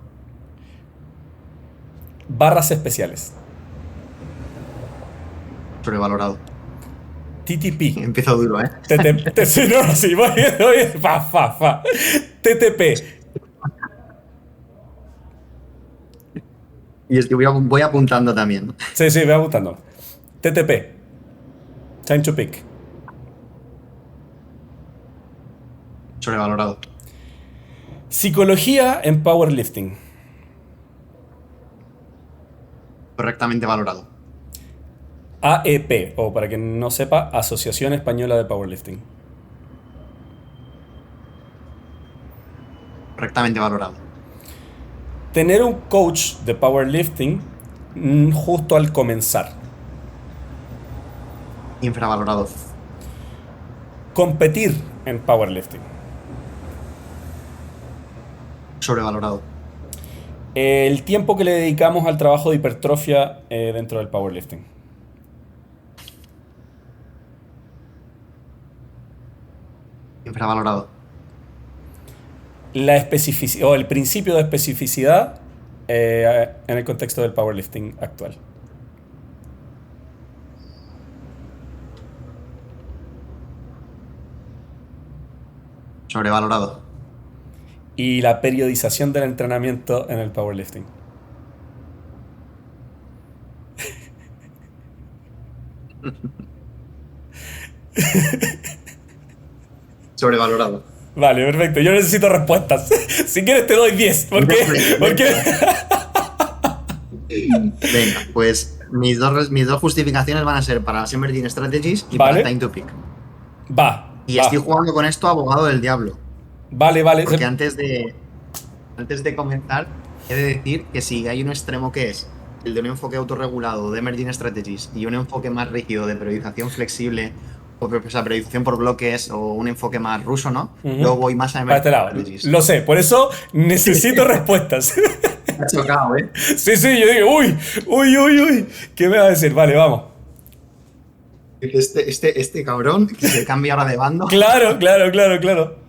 A: Barras especiales.
B: Sobrevalorado.
A: TTP.
B: Empiezo duro, ¿eh?
A: Sí, voy, fa. TTP.
B: Y es que voy apuntando también.
A: Sí, voy apuntando. TTP. Time to pick.
B: Sobrevalorado.
A: Psicología en powerlifting.
B: Correctamente valorado.
A: AEP, o para quien no sepa, Asociación Española de Powerlifting.
B: Correctamente valorado.
A: Tener un coach de powerlifting justo al comenzar.
B: Infravalorado.
A: Competir en powerlifting.
B: Sobrevalorado.
A: El tiempo que le dedicamos al trabajo de hipertrofia dentro del powerlifting.
B: Infravalorado.
A: La especificidad o el principio de especificidad en el contexto del powerlifting actual.
B: Sobrevalorado.
A: Y la periodización del entrenamiento en el powerlifting.
B: Sobrevalorado.
A: Vale, perfecto. Yo necesito respuestas. Si quieres te doy 10. ¿Por qué? Porque...
B: Venga, pues mis dos justificaciones van a ser para las Emerging Strategies y para
A: Vale.
B: el Time to Peak.
A: Va.
B: Y
A: Va.
B: estoy jugando con esto abogado del diablo.
A: Vale, vale.
B: Porque antes de comenzar, he de decir que si hay un extremo que es el de un enfoque autorregulado de Emerging Strategies y un enfoque más rígido de periodización flexible, o sea, periodización por bloques o un enfoque más ruso, ¿no?
A: Ujú.
B: Yo voy más a
A: Para este
B: Emerging
A: lado.
B: Strategies.
A: Lo sé, por eso necesito respuestas.
B: Me ha chocado, ¿eh?
A: Sí, sí, yo digo, uy, uy, uy, uy. ¿Qué me va a decir? Vale, vamos.
B: Este cabrón que se cambia ahora de bando.
A: Claro, claro, claro, claro.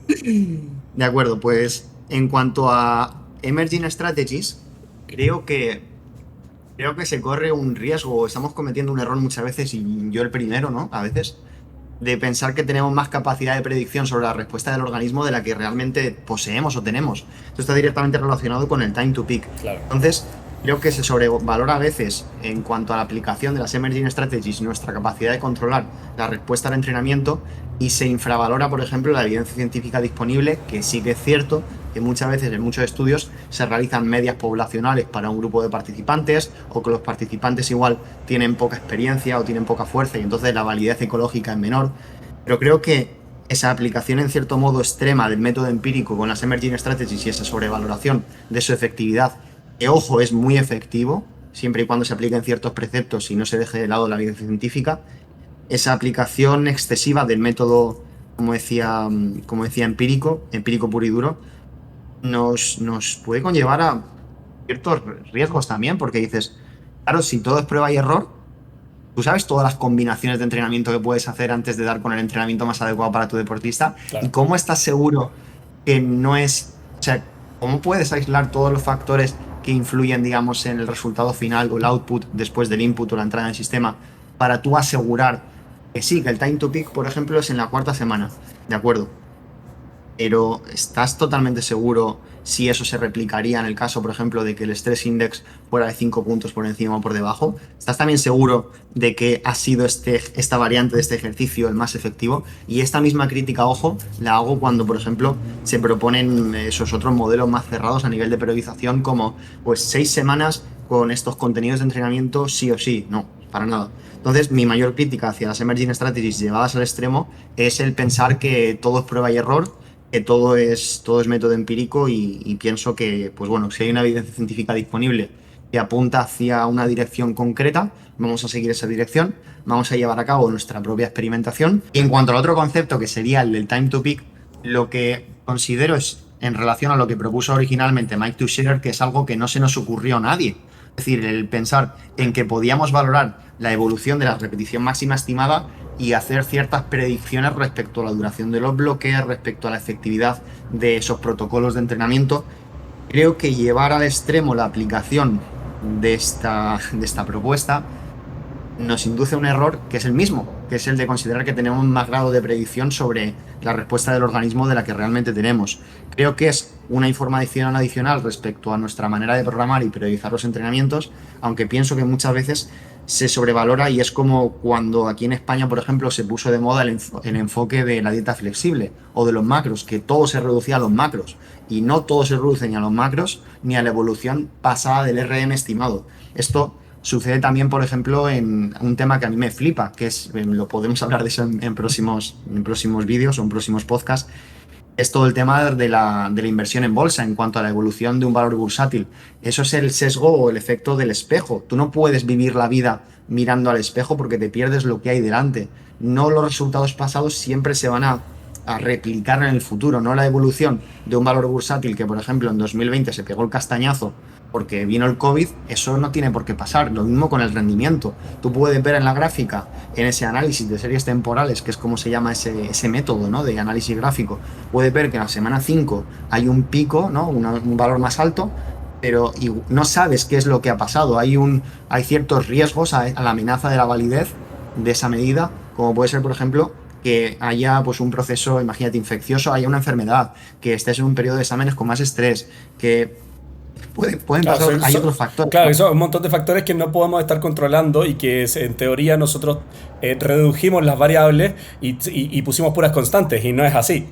B: De acuerdo, pues en cuanto a Emerging Strategies, creo que se corre un riesgo, estamos cometiendo un error muchas veces, y yo el primero, ¿no? A veces, de pensar que tenemos más capacidad de predicción sobre la respuesta del organismo de la que realmente poseemos o tenemos. Esto está directamente relacionado con el time to peak.
A: Claro.
B: Entonces, creo que se sobrevalora a veces en cuanto a la aplicación de las Emerging Strategies y nuestra capacidad de controlar la respuesta al entrenamiento, y se infravalora, por ejemplo, la evidencia científica disponible, que sí que es cierto que muchas veces en muchos estudios se realizan medias poblacionales para un grupo de participantes, o que los participantes igual tienen poca experiencia o tienen poca fuerza y entonces la validez ecológica es menor. Pero creo que esa aplicación en cierto modo extrema del método empírico con las Emerging Strategies y esa sobrevaloración de su efectividad, que ojo, es muy efectivo, siempre y cuando se apliquen ciertos preceptos y no se deje de lado la evidencia científica, esa aplicación excesiva del método, como decía, empírico puro y duro, nos puede conllevar a ciertos riesgos también, porque dices, claro, si todo es prueba y error, tú sabes todas las combinaciones de entrenamiento que puedes hacer antes de dar con el entrenamiento más adecuado para tu deportista,
A: Claro.
B: y cómo estás seguro que no es, o sea, cómo puedes aislar todos los factores que influyen, digamos, en el resultado final o el output después del input o la entrada en el sistema, para tú asegurar que sí, que el time to peak, por ejemplo, es en la cuarta semana, de acuerdo, pero ¿estás totalmente seguro si eso se replicaría en el caso, por ejemplo, de que el stress index fuera de 5 puntos por encima o por debajo? ¿Estás también seguro de que ha sido esta variante de este ejercicio el más efectivo? Y esta misma crítica, ojo, la hago cuando, por ejemplo, se proponen esos otros modelos más cerrados a nivel de periodización, como pues 6 semanas con estos contenidos de entrenamiento sí o sí. No, para nada. Entonces, mi mayor crítica hacia las Emerging Strategies llevadas al extremo es el pensar que todo es prueba y error, que todo es método empírico, y pienso que, pues bueno, si hay una evidencia científica disponible que apunta hacia una dirección concreta, vamos a seguir esa dirección, vamos a llevar a cabo nuestra propia experimentación. Y en cuanto al otro concepto, que sería el del time to peak, lo que considero es, en relación a lo que propuso originalmente Mike Tuchscherer, que es algo que no se nos ocurrió a nadie. Es decir, el pensar en que podíamos valorar la evolución de la repetición máxima estimada y hacer ciertas predicciones respecto a la duración de los bloques, respecto a la efectividad de esos protocolos de entrenamiento. Creo que llevar al extremo la aplicación de esta propuesta nos induce a un error que es el mismo, que es el de considerar que tenemos más grado de predicción sobre la respuesta del organismo de la que realmente tenemos. Creo que es una información adicional respecto a nuestra manera de programar y periodizar los entrenamientos, aunque pienso que muchas veces se sobrevalora, y es como cuando aquí en España, por ejemplo, se puso de moda el enfoque de la dieta flexible o de los macros, que todo se reducía a los macros, y no todo se reduce ni a los macros ni a la evolución pasada del RM estimado. Esto sucede también, por ejemplo, en un tema que a mí me flipa, que es, lo podemos hablar de eso en próximos vídeos o en próximos podcasts, es todo el tema de la inversión en bolsa en cuanto a la evolución de un valor bursátil. Eso es el sesgo o el efecto del espejo. Tú no puedes vivir la vida mirando al espejo porque te pierdes lo que hay delante. No los resultados pasados siempre se van a replicar en el futuro, no la evolución de un valor bursátil que, por ejemplo, en 2020 se pegó el castañazo porque vino el COVID. Eso no tiene por qué pasar. Lo mismo con el rendimiento. Tú puedes ver en la gráfica, en ese análisis de series temporales, que es como se llama ese método, ¿no?, de análisis gráfico, puedes ver que en la semana 5 hay un pico, ¿no?, un valor más alto, pero no sabes qué es lo que ha pasado. Hay ciertos riesgos a la amenaza de la validez de esa medida, como puede ser, por ejemplo, que haya pues un proceso, imagínate, infeccioso, haya una enfermedad, que estés en un periodo de exámenes con más estrés, que pueden
A: Claro,
B: pasar, hay otros factores,
A: claro,
B: ¿no?
A: son un montón de factores que no podemos estar controlando y que en teoría nosotros redujimos las variables y pusimos puras constantes y no es así.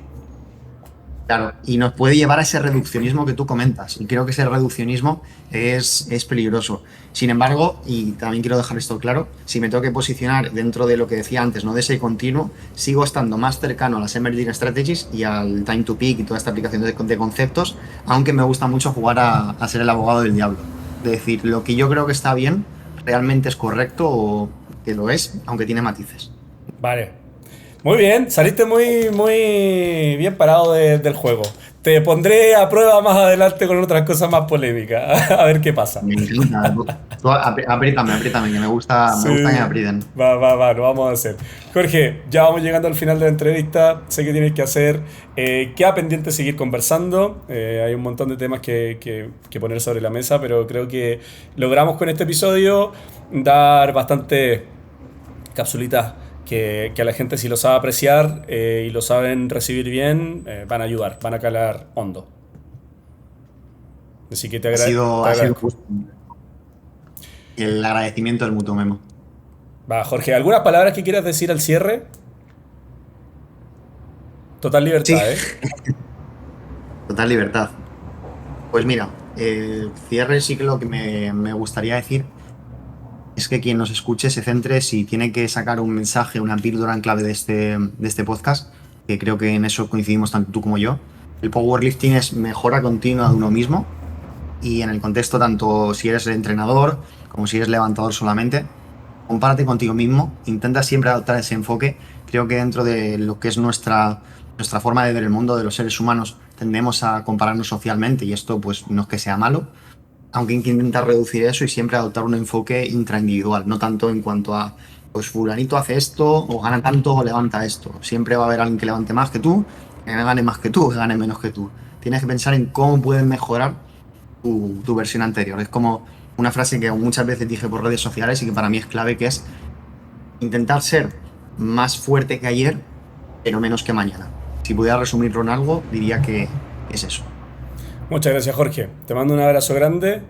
B: Claro, y nos puede llevar a ese reduccionismo que tú comentas. Y creo que ese reduccionismo es peligroso. Sin embargo, y también quiero dejar esto claro, si me tengo que posicionar dentro de lo que decía antes, no de ese continuo, sigo estando más cercano a las Emerging Strategies y al Time to Peak y toda esta aplicación de conceptos, aunque me gusta mucho jugar a ser el abogado del diablo. De decir, lo que yo creo que está bien, realmente es correcto o que lo es, aunque tiene matices.
A: Vale. Muy bien, saliste muy bien parado del juego. Te pondré a prueba más adelante con otras cosas más polémicas. A ver qué pasa.
B: Me encanta. Tú apriétame, apriétame, que me gusta que me
A: Sí,
B: aprieten.
A: lo vamos a hacer. Jorge, ya vamos llegando al final de la entrevista. Sé que tienes que hacer. Queda pendiente seguir conversando. Hay un montón de temas que poner sobre la mesa, pero creo que logramos con este episodio dar bastante capsulitas que a la gente, si lo sabe apreciar y lo saben recibir bien, van a ayudar, van a calar hondo. Así que te
B: Ha sido
A: agradezco.
B: justo el agradecimiento del mutuo memo.
A: Va, Jorge, ¿algunas palabras que quieras decir al cierre? Total
B: Sí,
A: libertad, ¿eh?
B: total libertad. Pues mira, cierre sí que lo que me gustaría decir es que quien nos escuche se centre si tiene que sacar un mensaje, una píldora en clave de este podcast, que creo que en eso coincidimos tanto tú como yo. El powerlifting es mejora continua de uno mismo y en el contexto tanto si eres entrenador como si eres levantador solamente, compárate contigo mismo, intenta siempre adoptar ese enfoque. Creo que dentro de lo que es nuestra forma de ver el mundo de los seres humanos tendemos a compararnos socialmente y esto pues no es que sea malo, aunque hay que intentar reducir eso y siempre adoptar un enfoque intraindividual, no tanto en cuanto a pues fulanito hace esto o gana tanto o levanta esto. Siempre va a haber alguien que levante más que tú, que gane más que tú, que gane menos que tú. Tienes que pensar en cómo puedes mejorar tu versión anterior. Es como una frase que muchas veces dije por redes sociales y que para mí es clave, que es intentar ser más fuerte que ayer, pero menos que mañana. Si pudiera resumirlo en algo, diría que es eso.
A: Muchas gracias, Jorge. Te mando un abrazo grande.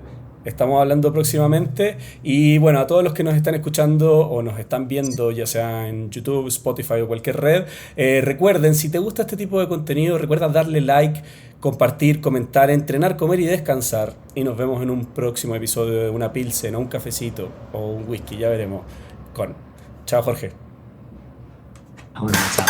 A: Estamos hablando próximamente. Y bueno, a todos los que nos están escuchando o nos están viendo, ya sea en YouTube, Spotify o cualquier red, recuerden, si te gusta este tipo de contenido, recuerda darle like, compartir, comentar, entrenar, comer y descansar. Y nos vemos en un próximo episodio de una pilsen o un cafecito o un whisky, ya veremos. Con. Chao, Jorge.
B: Bueno, chao.